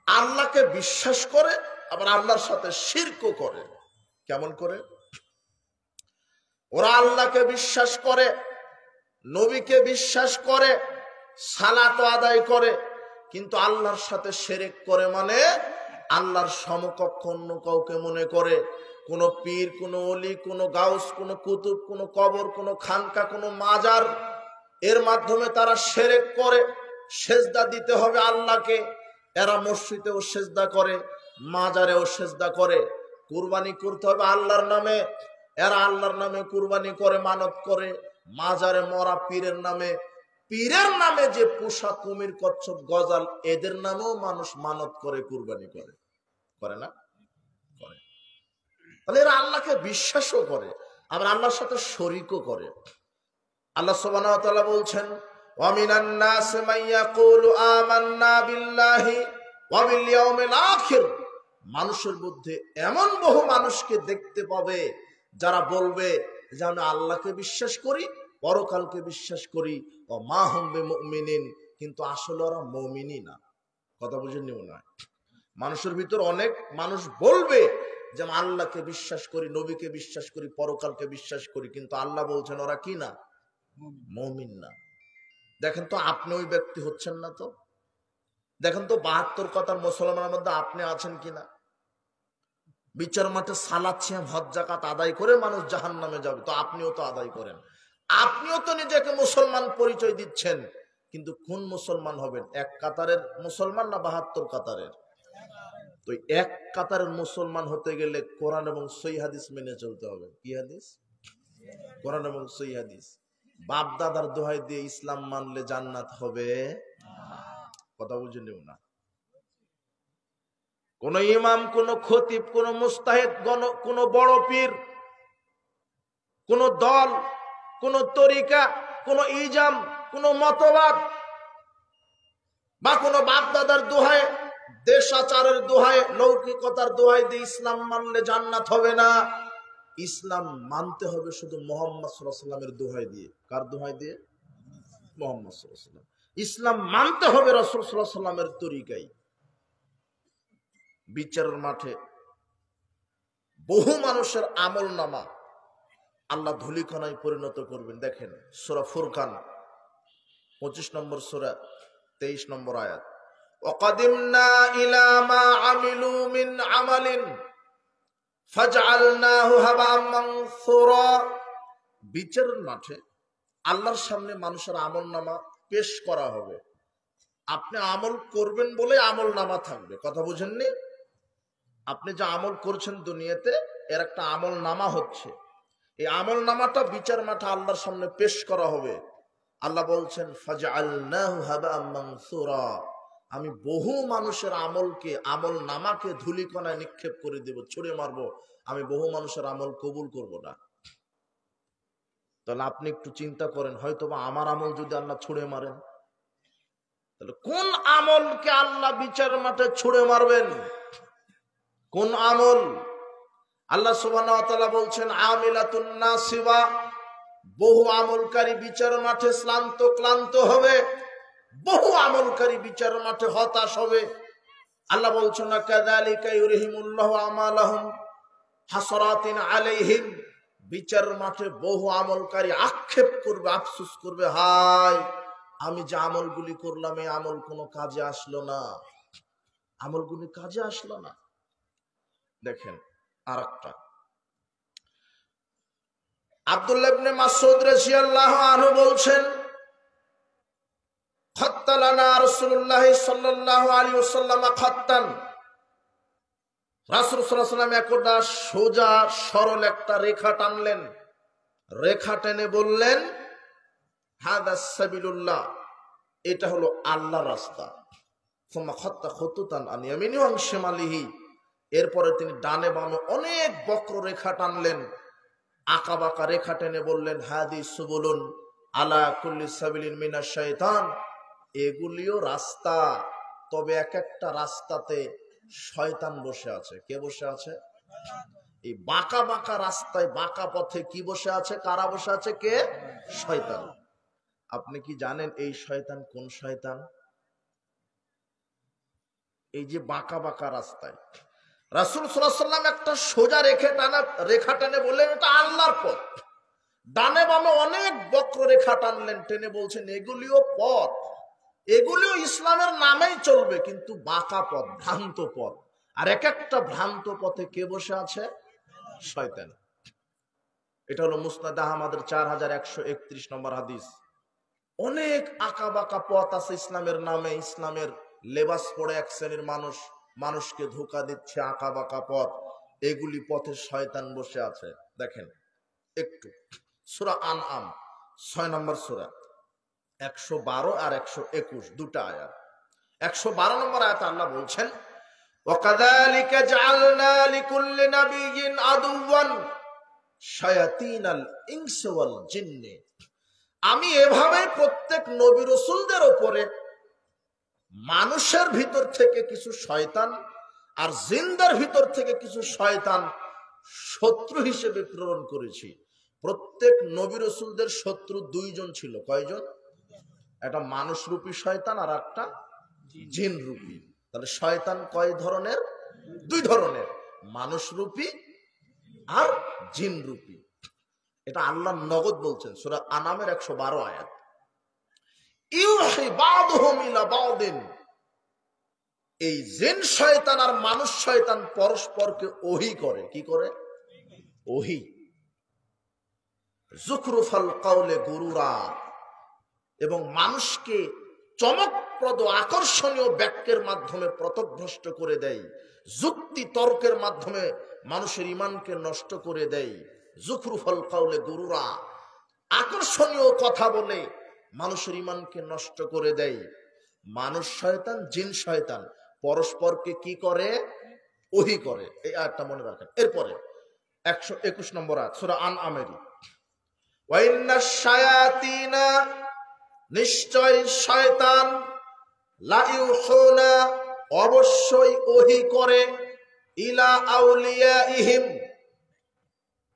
আল্লাহকে বিশ্বাস করে আবার আল্লাহর সাথে শিরকও করে। কেমন করে? ওরা আল্লাহকে বিশ্বাস করে, নবীকে বিশ্বাস করে, সালাত আদায় করে, কিন্তু আল্লাহর সাথে শিরক করে। মানে আল্লাহর সমকক্ষ অন্য কাউকে মনে করে। কোন পীর, কোন ওলি, কোন গাউস, কোন কুতুব, কোন কবর, কোন খানকা, কোন মাজার, এর মাধ্যমে তারা শিরক করে। সেজদা দিতে হবে আল্লাহকে, এরা মসজিদেও সেজদা করে, মাজারেও সেজদা করে। কুরবানি করতে হবে আল্লাহর নামে, এরা আল্লাহর নামে কুরবানি করে, মানত করে। মাজারে মরা পীরের নামে, পীরের নামে যে পোষা কুমির, কচ্ছপ, গজাল, এদের নামেও মানুষ মানত করে, কুরবানি করে। করে না? করে। তাহলে এরা আল্লাহকে বিশ্বাসও করে আবার আল্লাহর সাথে শরীকও করে। আল্লাহ সুবহানাহু ওয়া তাআলা বলছেন, ওয়া মিনান নাস মান ইয়াকুলু আমান্না বিল্লাহি ওয়া বিল ইয়াউমিল আখির। মানুষের মধ্যে এমন বহু মানুষকে দেখতে পাবে যারা বলবে যে আমি আল্লাহকে বিশ্বাস করি, পরকালকে বিশ্বাস করি, ও মা হুম বিমুমিনিন, কিন্তু আসলে ওরা মুমিনই না। কথা বুঝেননি মনে হয়? মানুষের ভিতর অনেক মানুষ বলবে যে আমি আল্লাহকে বিশ্বাস করি, নবীকে বিশ্বাস করি, পরকালকে বিশ্বাস করি, কিন্তু আল্লাহ বলছেন ওরা কি না? মুমিন না। দেখেন তো আপনি ওই ব্যক্তি হচ্ছেন না? তো দেখেন তো 72 কাতার মুসলমানের মধ্যে আপনি আছেন কিনা? বিচার মাঠে সালাত, সিয়াম, হজ, যাকাত আদায় করে মানুষ জাহান্নামে যাবে, তো আপনিও তো আদায় করেন। আপনিও তো নিজেকে মুসলমান পরিচয় দিচ্ছেন, কিন্তু কোন মুসলমান হবেন? এক কাতারের মুসলমান না 72 কাতারের? তো এক কাতারের মুসলমান হতে গেলে কোরআন এবং সহিহ হাদিস মেনে চলতে হবে। কি হাদিস? কোরআন এবং সহিহ হাদিস। বাপ দাদার দোহাই দিয়ে ইসলাম মানলে জান্নাত হবে? কথা বুঝেনিও না। কোন ইমাম, কোন খতিব, কোন মুস্তাহিদ, কোন বড় পীর, কোন দল, কোন তরিকা, কোন ইজাম, কোন মতবাদ বা কোন বাপ দাদার দোহায়, দেশাচারের দোহায়, লৌকিকতার দোহাই দিয়ে ইসলাম মানলে জান্নাত হবে না। ইসলাম মানতে হবে শুধু মুহাম্মদ সাল্লাল্লাহু আলাইহি ওয়াসাল্লামের দোহাই দিয়ে। কার দোহাই দিয়ে? মুহাম্মদ সাল্লাল্লাহু আলাইহি ওয়াসাল্লাম। ইসলাম মানতে হবে রাসূল সাল্লাল্লাহু আলাইহি ওয়াসাল্লামের তরিকায়। বিচারের মাঠে বহু মানুষের আমল নামা আল্লাহ ধুলিকণায় পরিণত করবেন। দেখেন সূরা ফুরকান 25 নম্বর সূরা 23 নম্বর আয়াত, ওয়াকাদিমনা ইলা মা আমিলু মিন আমালিন ফাজআলনাহু হাবা'আম মানসুরা। বিচারের মাঠে আল্লাহর সামনে মানুষের আমল নামা পেশ করা হবে। আপনি আমল করবেন বলে আমল নামা থাকবে। কথা বুঝেননি? আপনি যে আমল করছেন দুনিয়াতে, এর একটা আমল নামা হচ্ছে। এই আমল নামাটা বিচার মাঠে আল্লাহর সামনে পেশ করা হবে। আল্লাহ বলছেন, ফাজআলনাহু হাবা'আম মানসুরা, আমি বহু মানুষের আমলকে, আমল নামাকে ধুলিকণায় নিক্ষেপ করে দেব, ছুঁড়ে মারবো। আমি বহু মানুষের আমল কবুল করব না। তাহলে আপনি একটু চিন্তা করেন, হয়তোবা আমার আমল যদি আল্লাহ ছুঁড়ে মারেন, তাহলে কোন আমলকে আল্লাহ বিচার মাঠে ছুঁড়ে মারবেন? কোন আমল? আল্লাহ সুবহানাহু ওয়া তাআলা বলছেন আমিলাতুন নাসিবা, বহু আমলকারী বিচার মাঠে ক্লান্ত হবে, বহু আমলকারী বিচার মাঠে হতাশ হবে। আল্লাহ বলছেন না কাযালিকা ইউরিহিমুল্লাহু আমালাহুম হাসরাতিন আলাইহিম, বিচার মাঠে বহু আমলকারী আক্ষেপ করবে, আফসোস করবে, হায় আমি যে আমলগুলি করলাম এই আমল কোনো কাজে আসলো না, আমলগুলি কাজে আসলো না। দেখেন আরেকটা, আব্দুল্লাহ ইবনে মাসউদ রাদিয়াল্লাহু আনহু বলছেন খাত্তালানা রাসূলুল্লাহ সাল্লাল্লাহু আলাইহি ওয়াসাল্লাম খাত্তান, রাসূল সাল্লাল্লাহু আলাইহি ওয়াসাল্লাম একটা সোজা সরল একটা রেখা টানলেন, রেখা টেনে বললেন হাদা সাবিলুল্লাহ, এটা হলো আল্লাহর রাস্তা। সুম্মা খাত্তা খুতুতান আন ইয়ামিনিহি ওয়া শিমালিহি, এরপরে তিনি ডানে বামে অনেক বক্র রেখা টানলেন, আঁকা বাঁকা রেখা টেনে বললেন হাদি সুবুলুন আলা কুল্লি সাবিলিন মিনাশ শাইতান, এগুলিও রাস্তা, তবে এক একটা রাস্তাতে শয়তান বসে আছে। কে বসে আছে? এই বাঁকা বাঁকা রাস্তায় বাঁকা পথে কি বসে আছে? কারা বসে আছে? কে? শয়তান। আপনি কি জানেন এই শয়তান কোন শয়তান? এই যে বাঁকা বাঁকা রাস্তায় রাসূল সাল্লাল্লাহু আলাইহি ওয়াসাল্লাম একটা সোজা রেখা টেনে বললেন এটা আল্লাহর পথ, ডানে বামে অনেক বক্র রেখা টানলেন, টেনে বলছেন এগুলিও পথ, এগুলিও ইসলামের নামেই চলবে, কিন্তু বাঁকা পথ, ভ্রান্ত পথ। আর এক একটা ভ্রান্ত পথে কে বসে আছে? শয়তান। এটা হলো মুসনাদ আহমদের 4131 নম্বর হাদিস। অনেক আঁকা বাঁকা পথ আছে ইসলামের নামে, ইসলামের লেবাস পরে এক শ্রেণীর মানুষকে ধোঁকা দিচ্ছে, আঁকা বাঁকা পথ, এগুলি পথে শয়তান বসে আছে। দেখেন একটু সূরা আনআম 6 নম্বর সূরা 112 আর 121 দুটা আয়াত। 112 নম্বর আয়াতে আল্লাহ বলছেন ওয়াকাযালিকা জাআলনা লিকুল্লি নাবিয়্যিন আদুওয়ান শায়াতিনাল ইনসি ওয়াল জিন্নি, আমি এভাবে প্রত্যেক নবী রাসূলদের উপরে মানুষের ভিতর থেকে কিছু শয়তান আর জিনদের ভিতর থেকে কিছু শয়তান শত্রু হিসেবে প্রেরণ করেছি। প্রত্যেক নবী রাসূলদের শত্রু দুইজন ছিল। কয়জন? একটা মানুষরূপী শয়তান আর একটা জিন রূপী। তাহলে শয়তান কয় ধরনের? দুই ধরনের, মানুষরূপী আর জিন রূপী। এটা আল্লাহ নগদ বলছেন সূরা আনামের 112 আয়াত। ইউহি বাদুহুম ইলা বাদিন, এই জিন শয়তান আর মানুষ শয়তান পরস্পরকে ওহী করে। কি করে? ওহী। যুখরুফাল কাউলে গুরুরা, এবং মানুষকে চমকপ্রদ আকর্ষণীয় বাক্যের মাধ্যমে পথভ্রষ্ট করে দেয়, যুক্তি তর্কের মাধ্যমে মানুষের ঈমানকে নষ্ট করে দেয়। যুখরুফাল কাউলে গুরুরা, আকর্ষণীয় কথা বলে মানুষের ঈমানকে নষ্ট করে দেয়। মানুষ শয়তান জিন শয়তান পরস্পরকে কি করে? ওহী করে। এই আয়াতটা মনে রাখেন। এরপরে 121 নম্বর আয়াত সূরা আনআমের ওয়া ইন্নাশ শায়াতিনা, নিশ্চয় শয়তান, লা ইউহুনা, অবশ্যই ওহী করে, ইলা আউলিয়াইহিম,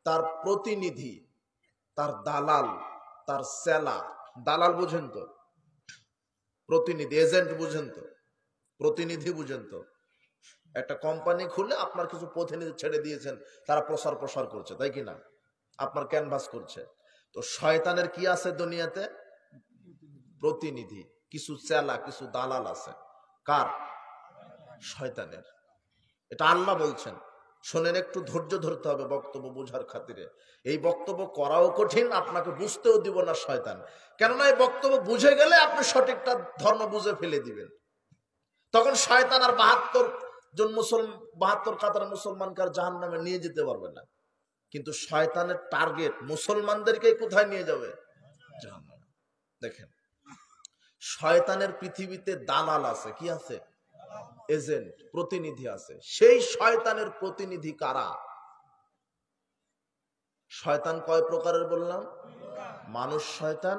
তার প্রতিনিধি, তার দালাল, তার সেলা। দালাল বুঝেন তো? প্রতিনিধি, এজেন্ট বুঝেন তো? প্রতিনিধি বুঝেন তো? একটা কোম্পানি খুলে আপনার কিছু প্রতিনিধি ছেড়ে দিয়েছেন, তারা প্রসার করছে, তাই কিনা? আপনার ক্যানভাস করছে। তো শয়তানের কি আছে দুনিয়াতে? প্রতিনিধি, কিছু চেলা, কিছু দালাল আছে। কার? শয়তানের। এটা আল্লাহ বলছেন। শোনেন, একটু ধৈর্য ধরতে হবে বক্তব্য বোঝার খাতিরে। এই বক্তব্য করাও কঠিন, আপনাকে বুঝতেও দিব না শয়তান। কেননা এই বক্তব্য বুঝে গেলে আপনি সঠিকটা ধর্ম বুঝে ফেলে দিবেন। তখন শয়তান আর 72 কাতার মুসলমানকে আর জাহান্নামে নিয়ে যেতে পারবে না। কিন্তু শয়তানের টার্গেট মুসলমানদেরকে কোথায় নিয়ে যাবে? জাহান্নামে। দেখেন, শয়তানের পৃথিবীতে দালাল আছে। কি আছে? এজেন্ট, প্রতিনিধি আছে। সেই শয়তানের প্রতিনিধি কারা? শয়তান কয় প্রকারের বললাম? মানুষ শয়তান,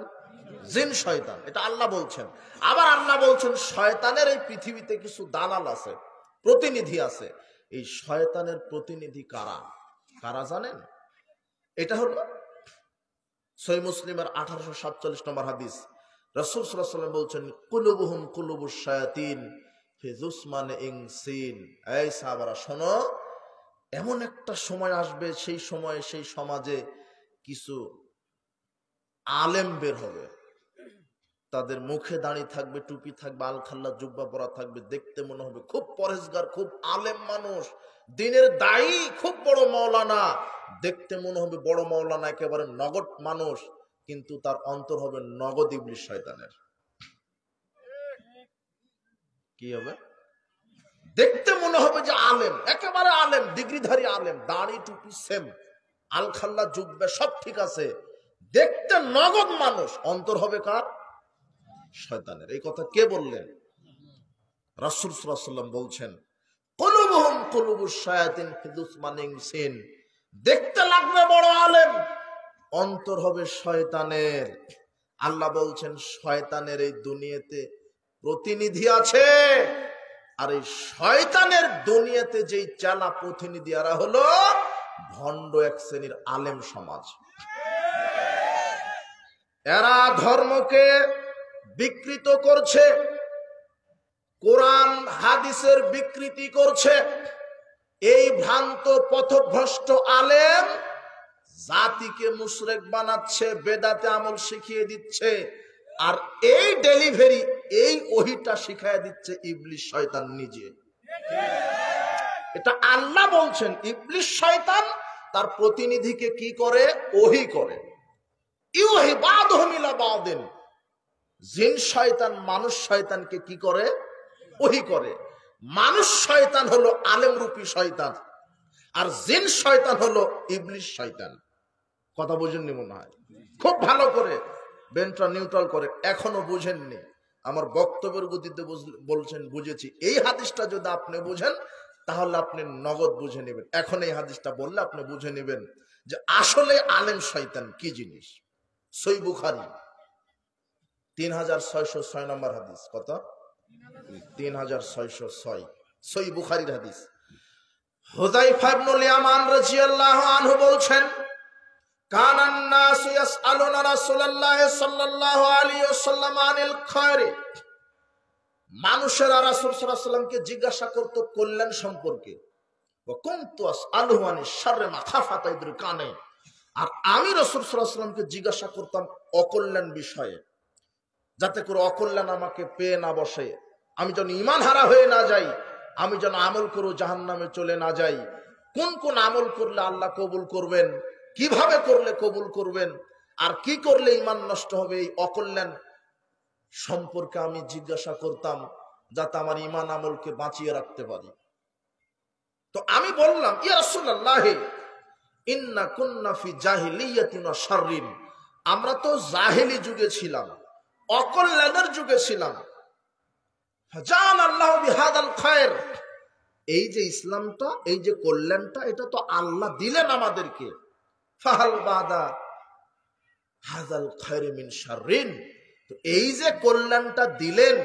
জিন শয়তান। এটা আল্লাহ বলছেন। আবার আল্লাহ বলছেন শয়তানের এই পৃথিবীতে কিছু দালাল আছে, প্রতিনিধি আছে। এই শয়তানের প্রতিনিধি কারা? কারা জানেন? এটা হলো সহিহ মুসলিমের 1847 নম্বর হাদিস। রাসূল সাল্লাল্লাহু আলাইহি ওয়াসাল্লাম বলছেন, কুলুবুহুম কুলুবুশ শায়াতিন ফি যুসমান ইনসিন। এই সাহাবারা শোনো, এমন একটা সময় আসবে, সেই সময়ে সেই সমাজে কিছু আলেম বের হবে, তাদের মুখে দাঁড়িয়ে থাকবে, টুপি থাকবে, আল খাল্লা জুব্বা পরা থাকবে, দেখতে মনে হবে খুব পরেশগার, খুব আলেম মানুষ, দিনের দায়ী, খুব বড় মাওলানা, দেখতে মনে হবে বড় মাওলানা, একেবারে নগদ মানুষ, কিন্তু তার অন্তর হবে নগদ ইবলিস শয়তানের। কি হবে? দেখতে মনে হবে যে আলেম, একেবারে আলেম, ডিগ্রিধারী আলেম, দাড়ি টুপি সেম, আল খাল্লা জুব্বা সব ঠিক আছে, দেখতে নগদ মানুষ, অন্তর হবে কার? শয়তানের। এই কথা কে বললেন? রাসূল সাল্লাল্লাহু আলাইহি ওয়াসাল্লাম বলছেন, কুলুবুহুম কুলুবুশ শায়াতিন ফি যুসমান ইনসিন। দেখতে লাগবে বড় আলেম, অন্তর হবে শয়তানের। আল্লাহ বলছেন, শয়তানের এই দুনিয়াতে প্রতিনিধি আছে, আর এই শয়তানের দুনিয়াতে যেই চালা প্রতিনিধি, এরা হলো ভণ্ড এক শ্রেণীর আলেম সমাজ। এরা ধর্মকে বিকৃত করছে, কোরআন হাদিসের বিকৃতি করছে। এই ভ্রান্ত পথভ্রষ্ট আলেম জাতিকে মুশরিক বানাচ্ছে, বেদাতে আমল শিখিয়ে দিচ্ছে, আর এই ডেলিভারি, এই ওহিটা শিখাইয়া দিচ্ছে ইবলিস শয়তান নিজে। এটা আল্লাহ বলছেন, ইবলিস শয়তান তার প্রতিনিধিকে কি করে? ওহি করে। ইউহি বাদহুম ইলা বাদিন। জিন শয়তান মানুষ শয়তানকে কি করে? ওহি করে। মানুষ শয়তান হলো আলেম রূপী শয়তান, আর জিন শয়তান হলো ইবলিস শয়তান। কথা বুঝেননি মনে হয়? খুব ভালো করে বেনটা নিউট্রাল করে, এখনো বুঝেননি। আমার বক্তব্যের গতিতে বলছেন বুঝেছি। এই হাদিসটা যদি আপনি বুঝেন, তাহলে আপনি নগদ বুঝে নেবেন। এখন এই হাদিসটা বললে আপনি বুঝে নেবেন যে আসলে আলেম শয়তান কি জিনিস। সহিহ বুখারী 3606 নম্বর হাদিস। কত? 3606, সহিহ বুখারীর হাদিস। হুযায়ফা ইবনুল ইয়ামান রাদিয়াল্লাহু আনহু বলছেন, কানান নাসু ইয়াসআলুনা রাসূলুল্লাহ সাল্লাল্লাহু আলাইহি ওয়াসাল্লাম আনিল খায়রি। মানুষেরা রাসূল সাল্লাল্লাহু আলাইহি ওয়াসাল্লামকে জিজ্ঞাসা করত কল্যাণ সম্পর্কে। ওয়া কুনতু আসআলুহু আনিশ শাররি মাখাফাতা ইদরিকানে। আর আমি রাসূল সাল্লাল্লাহু আলাইহি ওয়াসাল্লামকে জিজ্ঞাসা করতাম অকল্যাণ বিষয়ে, যাতে করে অকল্যাণ আমাকে পেয়ে না বসে, আমি যেন ঈমান হারা হয়ে না যাই, আমি যেন আমল করে জাহান্নামে চলে না যাই। কোন কোন আমল করলে আল্লাহ কবুল করবেন, কিভাবে করলে কবুল করবেন, আর কি করলে ঈমান নষ্ট হবে, এই অকল্যাণ সম্পর্কে আমি জিজ্ঞাসা করতাম, যাতে আমার ঈমান আমলকে বাঁচিয়ে রাখতে পারি। তো আমি বললাম, ইয়া রাসূলুল্লাহ, ইন্না কুন্না ফি জাহিলিয়াতিন ওয়া শাররিন। আমরা তো জাহেলি যুগে ছিলাম, অকল্যাণের যুগে ছিলাম। ফাজান আল্লাহু বিহাদাল খায়র। এই যে ইসলামটা, এই যে কল্যাণটা, এটা তো আল্লাহ দিলেন আমাদেরকে। ফাহাল বাদা হাযাল খায়র মিন শাররিন। তো এই যে কল্যাণটা দিলেন,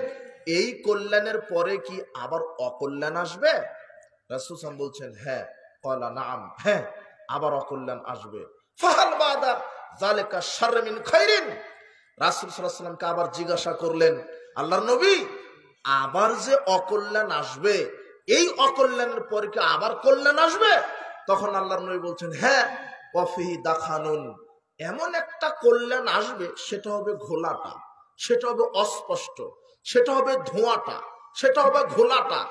এই কল্যাণের পরে কি আবার অকল্যাণ আসবে? রাসূল সাল্লাল্লাহু আলাইহি ওয়াসাল্লাম বলছেন, হ্যাঁ। ক্বালা নাআম, হ্যাঁ, আবার অকল্যাণ আসবে। ফাহাল বাদা যালিকা শারর মিন খায়রিন। রাসূল সাল্লাল্লাহু আলাইহি ওয়াসাল্লামকে আবার জিজ্ঞাসা করলেন, আল্লাহর নবী, আবার যে অকল্যাণ আসবে, এই অকল্যাণের পরে কি আবার কল্যাণ আসবে? তখন আল্লাহর নবী বলছেন, হ্যাঁ, ওয়াফিহি দাখানুন। এমন একটা কল্যাণ আসবে, সেটা হবে ঘোলাটা, সেটা হবে অস্পষ্ট, সেটা হবে ধোঁয়াটা, সেটা হবে ঘোলাটা।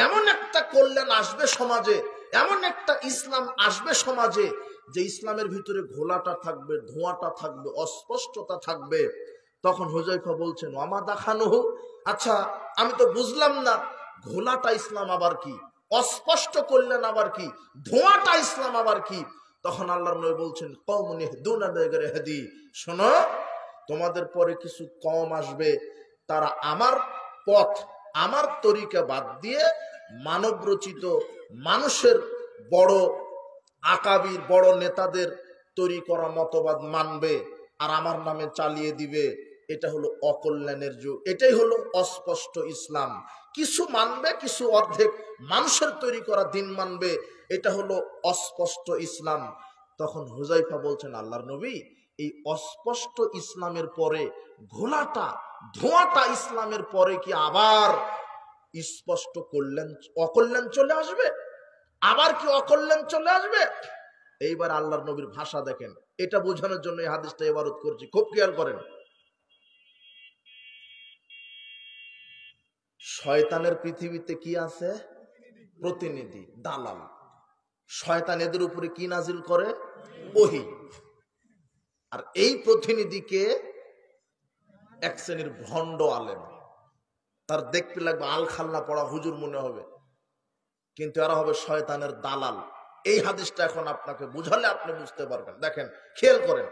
এমন একটা কল্যাণ আসবে সমাজে, এমন একটা ইসলাম আসবে সমাজে, যে ইসলামের ভিতরে ঘোলাটা থাকবে, ধোঁয়াটা থাকবে, অস্পষ্টতা থাকবে। তখন হুযায়ফা বলছেন, ওয়ামা দাখানুহু। আচ্ছা, আমি তো বুঝলাম না, ঘোলাটা ইসলাম আবার কি, অস্পষ্ট কল্যাণ আবার কি, ধোঁয়াটা ইসলাম আবার কি? তখন আল্লাহর নবী বলছেন, কওমুন ইহদুনা বিগাইরি হাদি। শোনো, তোমাদের পরে কিছু কম আসবে, তারা আমার পথ, আমার তরিকা বাদ দিয়ে মানব রচিত, মানুষের বড় আকাবির, বড় নেতাদের তৈরি করা মতবাদ মানবে, আর আমার নামে চালিয়ে দিবে। এটা হলো অকল্যাণের যুগ, এটাই হলো অস্পষ্ট ইসলাম। কিছু মানবে, কিছু অর্ধেক মানুষের তৈরি করা দিন মানবে, এটা হলো অস্পষ্ট ইসলাম। তখন হুযায়ফা বলছেন, আল্লাহর নবী, এই অস্পষ্ট ইসলামের পরে ঘোলাটা ধোঁয়াটা ইসলামের পরে কি আবার স্পষ্ট অকল্যাণ চলে আসবে? আবার কি অকল্যাণ চলে আসবে? এইবার আল্লাহর নবীর ভাষা দেখেন, এটা বোঝানোর জন্য এই হাদিসটা ইবারত করছি, খুব খেয়াল করেন। শয়তানের পৃথিবীতে কি আছে? প্রতিনিধি, দালাল। শয়তান এদের উপরে কি নাজিল করে? ওহী। আর এই প্রতিনিধিকে এক শ্রেণীর ভণ্ড আলেম, তার দেখতে লাগবে আলখাল্লা পড়া হুজুর মনে হবে, কিন্তু এরা হবে শয়তানের দালাল। এই হাদিসটা এখন আপনাকে বুঝালে আপনি বুঝতে পারবেন। দেখেন, খেয়াল করেন।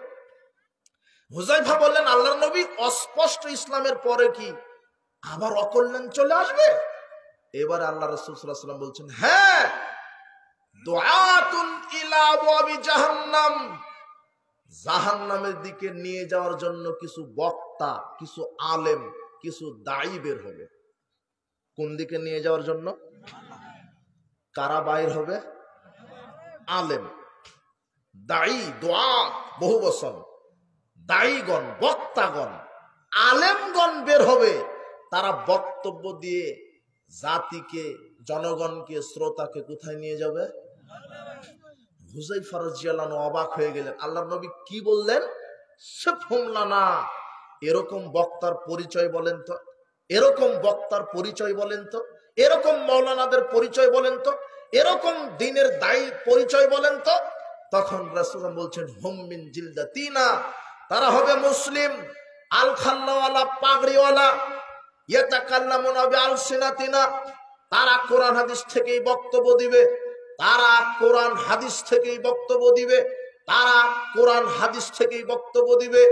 হুযায়ফা বললেন, আল্লাহর নবী, অস্পষ্ট ইসলামের পরে কি আবার অকল্যাণ চলে আসবে? এবার আল্লাহ রাসূল সাল্লাল্লাহু আলাইহি ওয়াসাল্লাম বলছেন, হ্যাঁ, দুআতুন ইলা আবওয়াবি জাহান্নাম, জাহান্নামের দিকে নিয়ে যাওয়ার জন্য কিছু বক্তা, কিছু আলেম, কিছু দায়ী বের হবে। কোন দিকে নিয়ে যাওয়ার জন্য? কারা বাইর হবে? আলেম, দায়ী, দোয়া, বহু বচন, দায়ীগণ, বক্তাগণ, আলেমগণ বের হবে। তারা বক্তব্য দিয়ে জাতিকে, জনগণকে, শ্রোতাকে কোথায় নিয়ে যাবে? হুযায়ফা রাদিয়াল্লাহু আনহু অবাক হয়ে গেলেন। আল্লাহর নবী কি বললেন? সিফহুম লানা, এরকম বক্তার পরিচয় বলেন তো, এরকম বক্তার পরিচয় বলেন তো, এরকম মাওলানাদের পরিচয় বলেন তো, এরকম দ্বীনের দায়ী পরিচয় বলেন তো। তখন রাসূল বলছেন, হুম মিন জিলদাতিনা, তারা হবে মুসলিম, আল খাল্লাওয়ালা, পাগড়িওয়ালা, ইয়াতাকাল্লামুনা বিআলসিনাতিনা, তারা কোরআন হাদিস থেকেই বক্তব্য দিবে, তারা কোরআন হাদিস থেকেই বক্তব্য দিবে, তারা কোরআন হাদিস থেকেই বক্তব্য দিবে।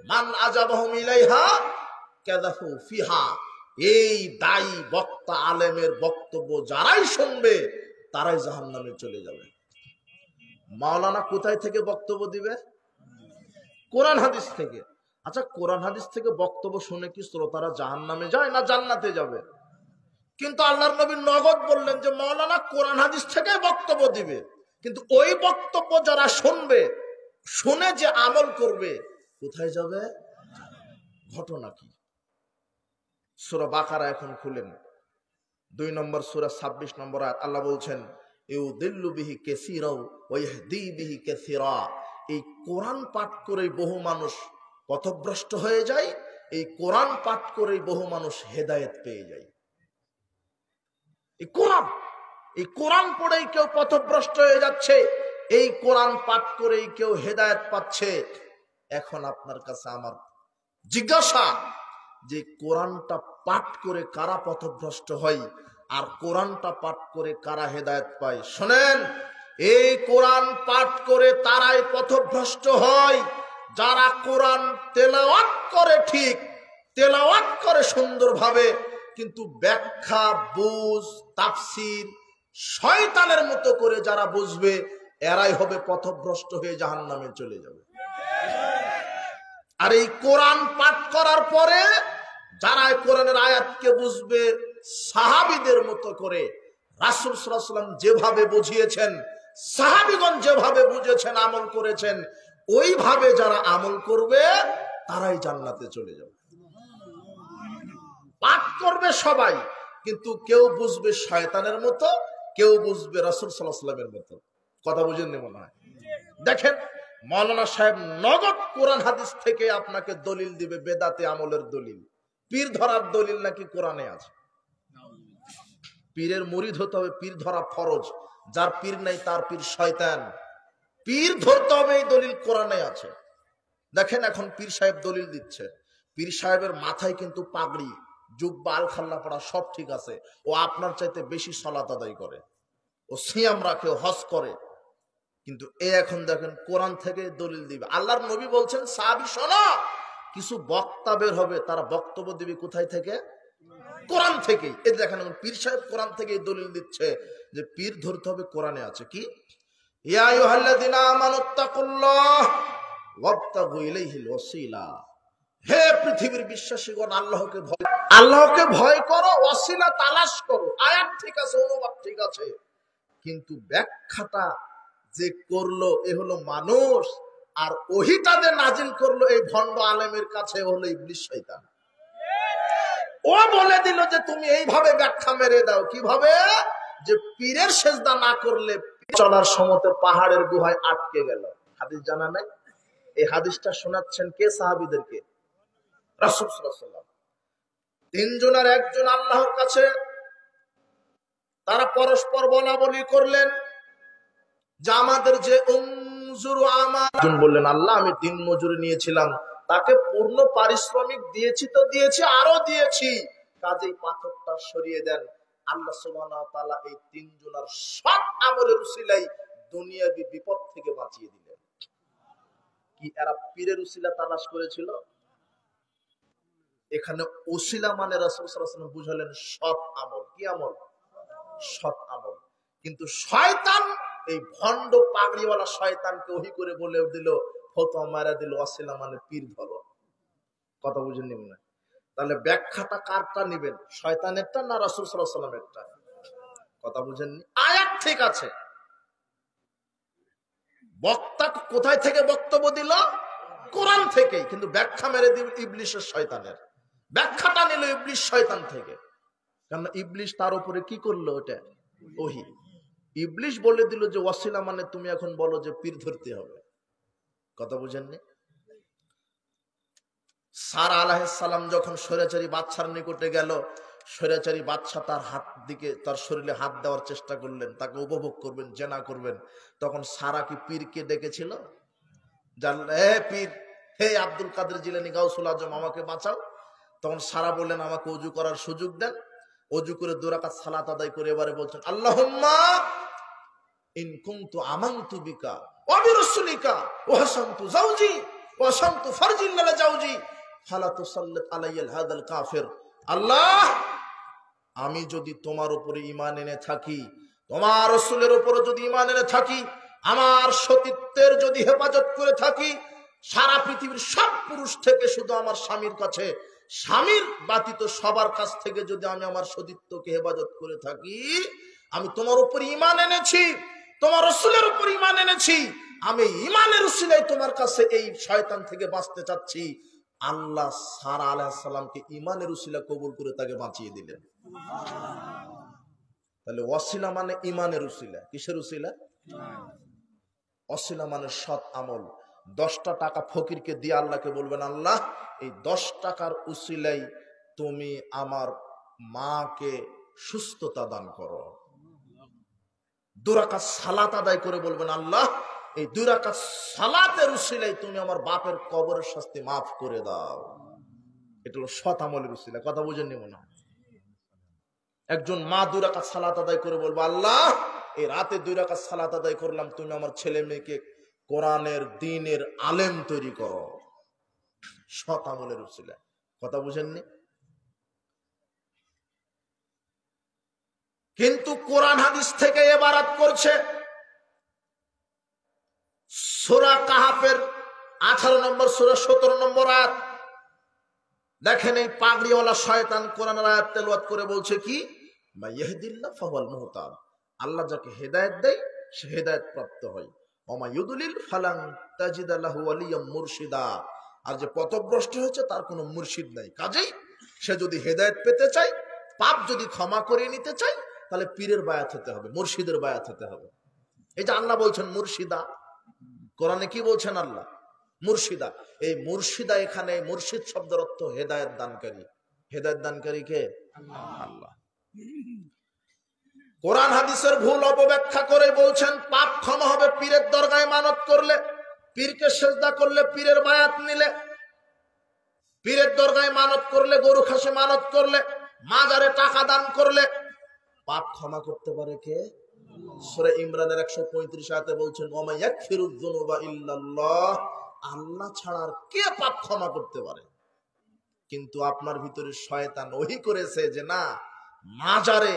মান আজাবাহুম ইলাইহা কাযাফু ফিহা, এই দায়ী বক্তা আলেমের বক্তব্য যারাই শুনবে তারাই জাহান্নামে চলে যাবে। মাওলানা কোথায় থেকে বক্তব্য দিবে? কোরআন হাদিস থেকে। আচ্ছা, কোরআন হাদিস থেকে বক্তব্য শুনে কি শ্রোতারা জাহান্নামে যায় না জান্নাতে যাবে? কিন্তু আল্লাহর নবী নগদ বললেন যে মাওলানা কোরআন হাদিস থেকে বক্তব্য দিবে, কিন্তু ওই বক্তব্য যারা শুনবে, শুনে যে আমল করবে, কোথায় যাবে? ঘটনা কি? সূরা বাকারা এখন খুলেন, 2 নম্বর সূরা 26 নম্বর আয়াত। আল্লাহ বলছেন, ইউদিল্লু বিহি কাসীরা ওয়া ইয়াহদি বিহি কাসীরা, এই কোরআন পাঠ করে বহু মানুষ পথভ্রষ্ট হয়ে যায়, এই কোরআন পাঠ করে বহু মানুষ হেদায়েত পেয়ে যায়। এই কোরআন পড়েই কেউ পথভ্রষ্ট হয়ে যাচ্ছে, এই কোরআন পাঠ করেই কেউ হেদায়েত পাচ্ছে। এখন আপনার কাছে আমার জিজ্ঞাসা, যে কোরআনটা পাঠ করে কারা পথভ্রষ্ট হয় আর কোরআনটা পাঠ করে কারা হেদায়েত পায়? শোনেন, এই কোরআন পাঠ করে তারাই পথভ্রষ্ট হয় যারা কোরআন তেলাওয়াত করে, ঠিক তেলাওয়াত করে সুন্দরভাবে, কিন্তু ব্যাখ্যা, বুঝ, তাফসীর শয়তানের মতো করে যারা বুঝবে, এরাই হবে পথভ্রষ্ট হয়ে জাহান্নামে চলে যাবে। আর এই কোরআন পাঠ করার পরে যারা কোরআনের আয়াতকে বুঝবে সাহাবীদের মতো করে, রাসূল সাল্লাল্লাহু আলাইহি ওয়াসাল্লাম যেভাবে বুঝিয়েছেন, সাহাবীগণ যেভাবে বুঝেছেন, আমল করেছেন, ওইভাবে যারা আমল করবে তারাই জান্নাতে চলে যাবে। পাঠ করবে সবাই, কিন্তু কেউ বুঝবে শয়তানের মতো, কেউ বুঝবে রাসূল সাল্লাল্লাহু আলাইহি ওয়াসাল্লামের মতো। কথা বুঝেননি মনে হয়? দেখেন, মাওলানা সাহেব নগদ কোরআন হাদিস থেকে আপনাকে দলিল দিবে, বেদাতে আমলের দলিল, পীর ধরার দলিল নাকি কোরআনে আছে। পীরের মুরিদ হতে হবে, পীর ধরা ফরজ, যার পীর নাই তার পীর শয়তান। পীর ধরতে হবে, এই দলিল কোরআনে আছে। দেখেন, এখন পীর সাহেব দলিল দিচ্ছে, পীর সাহেবের মাথায় কিন্তু পাগড়ি, জুব্বা, আলখাল্লা পড়া সব ঠিক আছে, ও আপনার চাইতে বেশি সালাত আদায় করে, ও সিয়াম রাখে, ও হজ করে, কিন্তু এ এখন দেখেন কোরআন থেকে দলিল দিবে। আল্লাহর নবী বলছেন, সাহাবী শোনো, কিছু বক্তা বের হবে, তারা বক্তব্য দিবে কোথায় থেকে? কোরআন থেকে। এই দেখেন, পীর সাহেব কোরআন থেকে দলিল দিচ্ছে যে পীর ধরতে হবে, কোরআনে আছে কি, ইয়া আইয়ুহাল্লাযীনা আমানুত্তাকুল্লাহ ওয়াবতাগু ইলাইহিল ওয়াসিলা, হে পৃথিবীর বিশ্বাসীগণ, আল্লাহকে ভয় করো, ওয়াসিলা তালাশ করো। আয়াত ঠিক আছে, অনুবাদ ঠিক আছে, কিন্তু ব্যাখ্যাটা যে করলো এ হলো মানুষ, আর ওহিটা যে নাজিল করলো এই ভণ্ড আলেমের কাছে হলো ইবলিস শয়তান। ও বলে দিল যে তুমি এইভাবে ব্যাখ্যা মেরে দাও। কিভাবে? যে পীরের সেজদা না করলে চলার সমতে পাহাড়ের গুহায় আটকে গেল। হাদিস জানা নাই? এই হাদিসটা শোনাচ্ছেন কে? সাহাবীদেরকে। রাসূল সাল্লাল্লাহু আলাইহি ওয়াসাল্লাম। তিনজনের একজন আল্লাহর কাছে তারা পরস্পর বলা বলি করলেন যে আমাদের যে একজন বললেন, আল্লাহ আমি দিন মজুরি নিয়েছিলাম, তাকে পূর্ণ পারিশ্রমিক দিয়েছি তো দিয়েছি, আরো দিয়েছি, কাজেই পাথরটা সরিয়ে দেন। আল্লাহ সুবহানাহু ওয়া তাআলা এই তিনজনের সৎ আমলের উসিলায় দুনিয়াবী বিপদ থেকে বাঁচিয়ে দিলেন। কি এরা পীরের উসিলা তালাশ করেছিল? এখানে উসিলা মানে রাসূল সাল্লাল্লাহু আলাইহি ওয়াসাল্লাম বুঝালেন সৎ আমল। কি আমল? সৎ আমল। কিন্তু শয়তান, এই ভণ্ড পাগড়িওয়ালা শয়তানকে ওহী করে বলে দিল, ফতোয়া মারা দিল, ওয়াসিলা মানে পীর ধরো। কথা বুঝেন নি মনে? তাহলে ব্যাখ্যাটা কারটা নেবেন, শয়তানেরটা না রাসূল সাল্লাল্লাহু আলাইহি ওয়াসাল্লামেরটা? কথা বুঝেননি? আয়াত ঠিক আছে, বক্তা কোথায় থেকে বক্তব্য দিল? কোরআন থেকে, কিন্তু ব্যাখ্যা মেরে দিল ইবলিশের শয়তানের। ব্যাখ্যাটা নিল ইবলিশ শয়তান থেকে, কারণ ইবলিশ তার উপরে কি করলো? ওটা ওহী। ইবলিশ বলে দিল যে ওয়াসিলা মানে তুমি এখন বলো যে পীর ধরতে হবে। কথা বুঝেননি? সারা আলাইহিস সালাম যখন স্বৈরাচারী বাদশার নিকটে গেল, স্বৈরাচারী বাদশা তার হাত দিকে, তার শরীরে হাত দেওয়ার চেষ্টা করলেন, তাকে উপভোগ করবেন, জেনা করবেন। তখন সারা কি পীরকে ডেকেছিল? জানলে হে পীর, হে আব্দুল কাদের জিলানী, গাউসুল আজম, আমাকে বাঁচাও। তখন সারা বললেন আমাকে ওযু করার সুযোগ দেন। ওযু করে 2 রাকাত সালাত আদায় করে এবারে বলছেন, আল্লাহুম্মা ইন কুনতু আমানতু বিকা ওয়া বিরাসূলিকা ওয়া হাসানতু যাওজি ওয়া শামতু ফারজিন লা যাওজি ফালা তুসাল্লিত আলাইয়া হাদাল কাফির। আল্লাহ, আমি যদি তোমার উপরে ঈমান এনে থাকি, তোমার রাসূলের উপরে যদি ঈমান এনে থাকি, আমার সতীত্বের যদি হেফাজত করে থাকি, সারা পৃথিবীর সব পুরুষ থেকে শুধু আমার স্বামীর কাছে, স্বামীর ব্যতীত সবার কাছ থেকে যদি আমি আমার সতীত্বকে হেফাজত করে থাকি, আমি তোমার উপরে ঈমান এনেছি, তোমার রাসূলের উপর ঈমান এনেছি, আমি ঈমানের উসিলায় তোমার কাছে এই শয়তান থেকে বাঁচতে চাচ্ছি। আল্লাহ সারা আলাইহিস সালামকে ঈমানের উসিলা কবুল করে তাকে বাঁচিয়ে দিলেন। তাহলে ওয়াসিলা মানে ঈমানের উসিলা। কিসের উসিলা? ওয়াসিলা মানে সৎ আমল। 10টা টাকা ফকিরকে দিয়ে আল্লাহকে বলবেন, আল্লাহ এই 10 টাকার উসিলাই তুমি আমার মাকে সুস্থতা দান করো। 2 রাকাত সালাত আদায় করে বলবেন, আল্লাহ এই 2 রাকাত সালাতের উসিলাই তুমি আমার বাপের কবরের শাস্তি মাফ করে দাও। এটা হলো সৎ আমলের উসিলা। কথা বুঝেননি মনে হয়? একজন মা 2 রাকাত সালাত আদায় করে বলবো, আল্লাহ এই রাতে 2 রাকাত সালাত আদায় করলাম, তুমি আমার ছেলে মেয়েকে কোরআনের দ্বীনের আলেম তৈরি করো। সৎ আমলের উসিলা। কথা বুঝেননি? কিন্তু কোরআন হাদিস থেকে ইবারত করছে। সূরা কাহাফের 18 নম্বর সূরা 17 নম্বর আয়াত দেখেন, এই পাগড়িওয়ালা শয়তান কোরআনের আয়াত তেলাওয়াত করে বলছে কি, মা ইয়াহদিল্লাহ ফাহুয়াল মুহতাদ, আল্লাহ যাকে হেদায়েত দেয় সে হেদায়েত প্রাপ্ত হয়, ওয়া মা ইউদলিল ফালান তাজিদা লাহু ওয়ালিয়াম মুরশিদা, আর যে পথভ্রষ্ট হয়েছে তার কোনো মুর্শিদ নাই। কাজেই সে যদি হেদায়েত পেতে চায়, পাপ যদি ক্ষমা করে নিতে চায়, তাহলে পীরের বায়াত হতে হবে, মুর্শিদের বায়াত হতে হবে। এই যে আল্লাহ বলছেন মুর্শিদা, কোরআনে কি বলছেন আল্লাহ? মুর্শিদা। এই মুর্শিদা, এখানে মুর্শিদ শব্দের অর্থ হেদায়েত দানকারী। হেদায়েত দানকারী কে? আল্লাহ। কোরআন হাদিসের ভুল অপব্যাখ্যা করে বলছেন পাপ ক্ষমা হবে পীরের দরগায় মানত করলে, পীরকে সেজদা করলে, পীরের বায়াত নিলে, পীরের দরগায় মানত করলে, গরু খাসি মানত করলে, মাজারে টাকা দান করলে পাপ ক্ষমা করতে পারে কে? সূরা ইমরানের 135 আয়াতে বলছেন, ওয়া মা ইয়াগফিরুয যুনুবা ইল্লাল্লাহ, আল্লাহ ছাড়া আর কে পাপ ক্ষমা করতে পারে? কিন্তু আপনার ভিতরে শয়তান ওহী করেছে যে না, মাজারে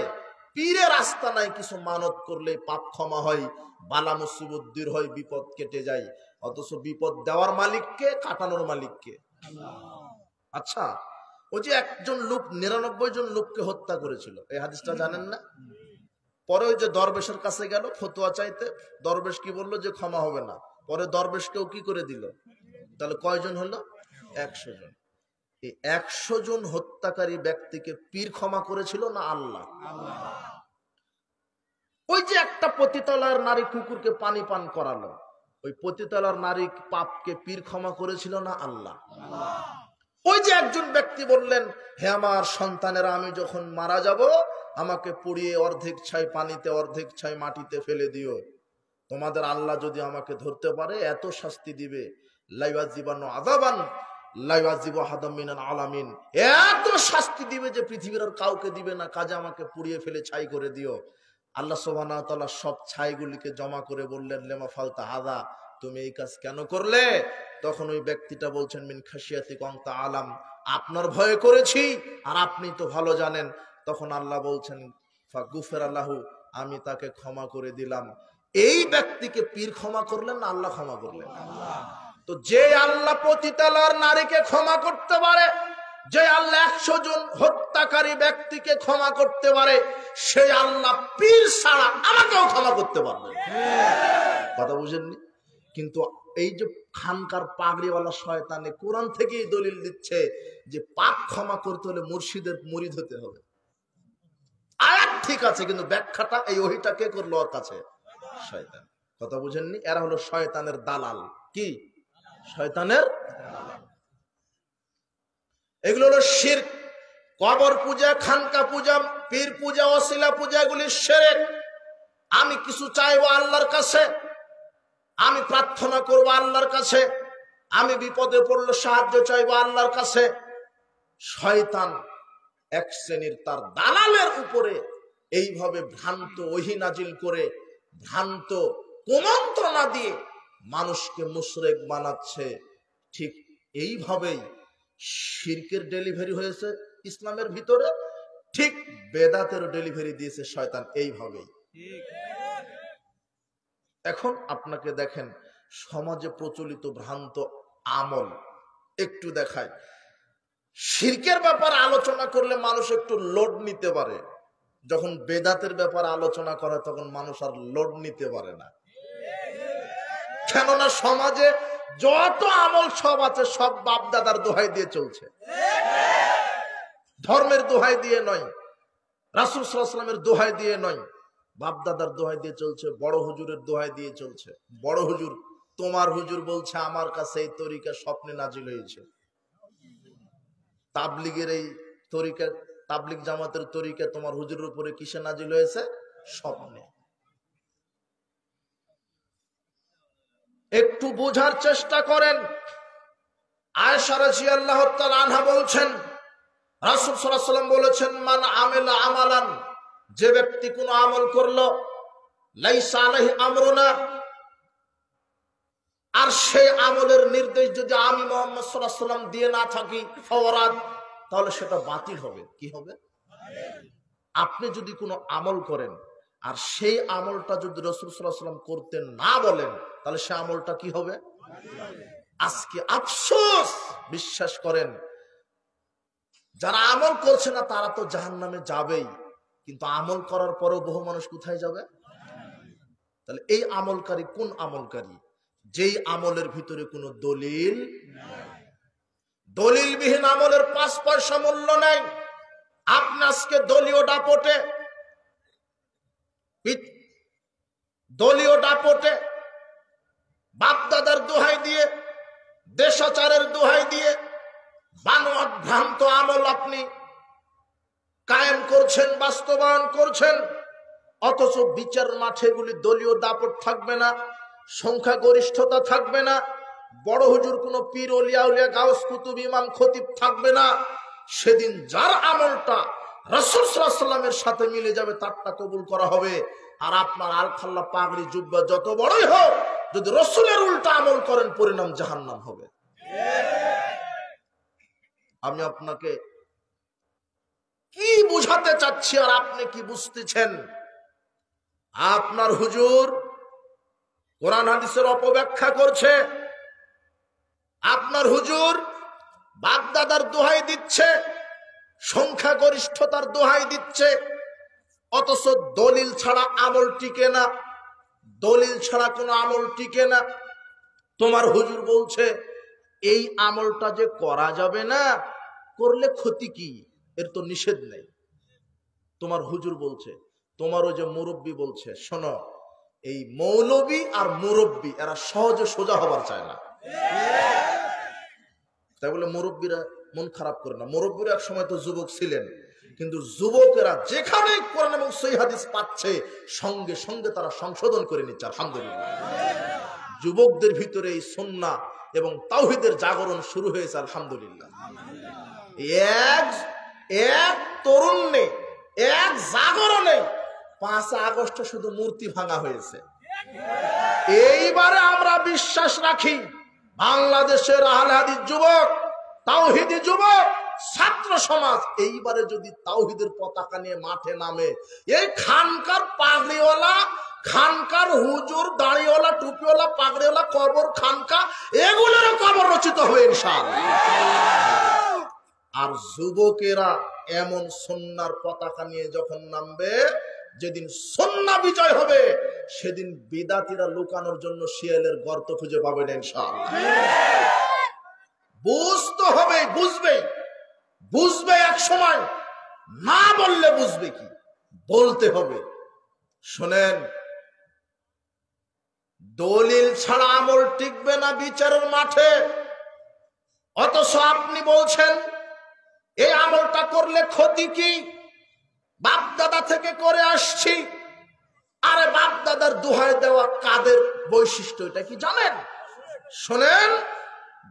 পীরের রাস্তা নাই, কিছু মানত করলে পাপ ক্ষমা হয়, বালা মুসিবত দূর হয়, বিপদ কেটে যায়। অথচ বিপদ দেওয়ার মালিক কে? কাটানোর মালিক কে? আল্লাহ। আচ্ছা, ওই যে একজন লোক 99 জন লোককে হত্যা করেছিল, এই হাদিসটা জানেন না? পরে ওই যে দরবেশের কাছে গেল ফতোয়া চাইতে, দরবেশ কি বললো যে ক্ষমা হবে না। পরে দরবেশকেও কি করে দিল? তাহলে কয়জন হলো? 100 জন। এই 100 জন হত্যাকারী ব্যক্তিকে পীর ক্ষমা করেছিল না আল্লাহ? ওই যে একটা পতিতালয়ের নারী কুকুরকে পানি পান করালো, ওই পতিতালয়ের নারী পাপকে পীর ক্ষমা করেছিল না আল্লাহ? ওই যে একজন ব্যক্তি বললেন, হে আমার সন্তানেরা, আমি যখন মারা যাব আমাকে পুড়িয়ে অর্ধেক ছাই পানিতে অর্ধেক ছাই মাটিতে ফেলে দিও, তোমাদের আল্লাহ যদি আমাকে ধরতে পারে এত শাস্তি দিবে, লাইওয়াজিবানু আযাবান লাইওয়াজিবু আহাদাম মিনাল আলামিন, এত শাস্তি দিবে যে পৃথিবীর আর কাউকে দিবে না, কাজে আমাকে পুড়িয়ে ফেলে ছাই করে দিও। আল্লাহ সুবহানাহু ওয়া তাআলা সব ছাইগুলিকে জমা করে বললেন, লেমা ফালতা হাদা, তুমি এই কাজ কেন করলে? তখন ওই ব্যক্তিটা বলছেন, মিন খাশিয়াতিক আনতা আলাম, আপনার ভয়ে করেছি আর আপনি তো ভালো জানেন। তখন আল্লাহ বলছেন, ফাগুফিরা লাহু, আমি তাকে ক্ষমা করে দিলাম। এই ব্যক্তিকে পীর ক্ষমা করলেন না আল্লাহ ক্ষমা করলেন? তো যে আল্লাহ পতিতালয়ের নারীকে ক্ষমা করতে পারে, যে আল্লাহ 100 জন হত্যাকারী ব্যক্তিকে ক্ষমা করতে পারে, সেই আল্লাহ পীর ছাড়া আমাকেও ক্ষমা করতে পারবে। কথা বুঝেননি? কিন্তু এই যে খানকার পাগড়িওয়ালা শয়তানে কোরআন থেকেই দলিল দিচ্ছে যে পাপ ক্ষমা করতে হলে মুর্শিদের মুরিদ হতে হবে। আয়াত ঠিক আছে, কিন্তু ব্যাখ্যাটা এই ওহিটা কে করলো ওর কাছে? শয়তান। কথা বুঝেননি? এরা হলো শয়তানের দালাল। কি? শয়তানের দালাল। এগুলো হলো শিরক। কবর পূজা, খানকা পূজা, পীর পূজা, ওসিলা পূজা, এগুলি শিরক। আমি কিছু চাইবো আল্লাহর কাছে, আমি প্রার্থনা করবো আল্লাহর কাছে, আমি বিপদে পড়লে সাহায্য চাইবো আল্লাহর কাছে। শয়তান এক শ্রেণীর তার দালালের উপরে এইভাবে ভ্রান্ত ওহী নাজিল করে, ভ্রান্ত কুমন্ত্রণা দিয়ে মানুষকে মুশরিক বানাচ্ছে। ঠিক এইভাবেই শিরকের ডেলিভারি হয়েছে ইসলামের ভিতরে, ঠিক বেদাতের ডেলিভারি দিয়েছে শয়তান এইভাবেই। এখন আপনাকে দেখেন সমাজে প্রচলিত ভ্রান্ত আমল একটু দেখায়। শিরকের ব্যাপার আলোচনা করলে মানুষ একটু লোড নিতে পারে, যখন বেদাতের ব্যাপার আলোচনা করে তখন মানুষ আর লোড নিতে পারে না। কেননা সমাজে যত আমল সব আছে সব বাপ দাদার দোহাই দিয়ে চলছে, ধর্মের দোহাই দিয়ে নয়, রাসূল সাল্লাল্লাহু আলাইহি ওয়াসাল্লামের দোহাই দিয়ে নয়, বাপ দাদার দোহাই দিয়ে চলছে, বড় হুজুরের দোহাই দিয়ে চলছে। বড় হুজুর, তোমার হুজুর বলছে আমার কাছে এই তরিকা স্বপ্নে নাজিল হয়েছে। তাবলিগের এই তরিকা, তাবলিগ জামাতের তরিকা তোমার হুজুরের উপরে কিসে নাজিল হয়েছে? স্বপ্নে। একটু বোঝার চেষ্টা করেন। আয়েশা রাদিয়াল্লাহু তাআলা আনহা বলছেন, রাসূল সাল্লাল্লাহু আলাইহি ওয়াসাল্লাম বলেছেন, মান আমিলা আমালান, যে ব্যক্তি কোনো আমল করলো, লাইসা আলাইহি আমরুনা, আর সেই আমলের নির্দেশ যদি আমি মুহাম্মদ সাল্লাল্লাহু আলাইহি ওয়াসাল্লাম দিয়ে না থাকি, ফাওরাদ, তাহলে সেটা বাতিল হবে। কি হবে? আপনি যদি কোনো আমল করেন আর সেই আমলটা যদি রাসূল সাল্লাল্লাহু আলাইহি ওয়াসাল্লাম করতে না বলেন, তাহলে সেই আমলটা কি হবে? আজকে আফসোস, বিশ্বাস করেন, যারা আমল করছে না তারা তো জাহান্নামে যাবেই, কিন্তু আমল করার পরেও বহু মানুষ কোথায় যাবে? তাহলে এই আমলকারী কোন আমলকারী? যেই আমলের ভিতরে কোনো দলিল নাই। দলিলবিহীন আমলের 5 পয়সা মূল্য নাই। আপনি আজকে দলীয় দাপটে বাপদাদার দোহাই দিয়ে, দেশাচারের দোহাই দিয়ে বানোয়াট ভ্রান্ত আমল আপনি কায়েম করছেন, বাস্তবায়ন করছেন, অথচ বিচার মাঠে গুলি দলীয় দাপট থাকবে না, সংখ্যাগরিষ্ঠতা থাকবে না, বড় হুজুর কোন পীর ওলিয়া উলিয়া গাউস কুতুব ইমাম খতিব থাকবে না। সেদিন যার আমলটা রাসূল সাল্লাল্লাহু আলাইহি ওয়াসাল্লামের সাথে মিলে যাবে তারটা কবুল করা হবে। আর আপনার আলখাল্লা পাগড়ি জুব্বা যত বড়ই হোক, যদি রাসূলের উল্টা আমল করেন পরিণাম জাহান্নাম হবে। আমি আপনাকে কি বুঝাতে চাচ্ছি আর আপনি কি বুঝতেছেন? আপনার হুজুর কোরআন হাদিসের অপব্যাখ্যা করছে, আপনার হুজুর বাপদাদার দোহাই দিচ্ছে, সংখ্যাগরিষ্ঠতার দোহাই দিচ্ছে, অথচ দলিল ছাড়া আমল টিকে না। দলিল ছাড়া কোনো আমল টিকে না। তোমার হুজুর বলছে এই আমলটা যে করা যাবে না, করলে ক্ষতি কি, এর তো নিষেধ নেই। তোমার হুজুর বলছে, তোমারও যে মুরব্বী বলছে, শোনো, এই মৌলবী আর মুরব্বী এরা সহজে সোজা হবার চায় না। তাই বলে মুরব্বীরা মন খারাপ করে না। মুরব্বীরা এক সময় তো যুবক ছিলেন, কিন্তু যুবকেরা যেখানে কোরআন এবং সহিহ হাদিস পাচ্ছে সঙ্গে সঙ্গে তারা সংশোধন করে নিচ্ছে। আলহামদুলিল্লাহ, যুবকদের ভিতরে এই সুন্নাহ এবং তাওহীদের জাগরণ শুরু হয়েছে। আলহামদুলিল্লাহ, এক তরুণে, এক জাগরণে 5 আগস্ট শুধু মূর্তি ভাঙা হয়েছে। এইবারে আমরা বিশ্বাস রাখি বাংলাদেশের আহলে হাদিস যুবক, তাওহীদি যুবক, ছাত্র সমাজ এইবারে যদি তাওহীদের পতাকা নিয়ে মাঠে নামে, এই খানকার পাগড়িওয়ালা, খানকার হুজুর, দাড়িওয়ালা, টুপিওয়ালা, পাগড়িওয়ালা কবর, খানকা, এগুলোরও কবর রচিত হবে ইনশাআল্লাহ। আর যুবকেরা এমন সুন্নাহর পতাকা নিয়ে যখন নামবে, যেদিন সুন্নাহ বিজয় হবে, সেদিন বিদাতীরা লুকানোর জন্য শিয়ালের গর্ত খুঁজে পাবে না ইনশাআল্লাহ। বুঝতে হবে, বুঝবে এক সময়, না বললে বুঝবে কি, বলতে হবে। শোনেন, দলিল ছাড়া আমল টিকবে না বিচারের মাঠে। অথচ আপনি বলছেন এই আমলটা করলে ক্ষতি কি, বাপদাদা থেকে করে আসছি। আরে বাপদাদার দোহাই দেওয়া কাদের বৈশিষ্ট্য, এটা কি জানেন? শোনেন,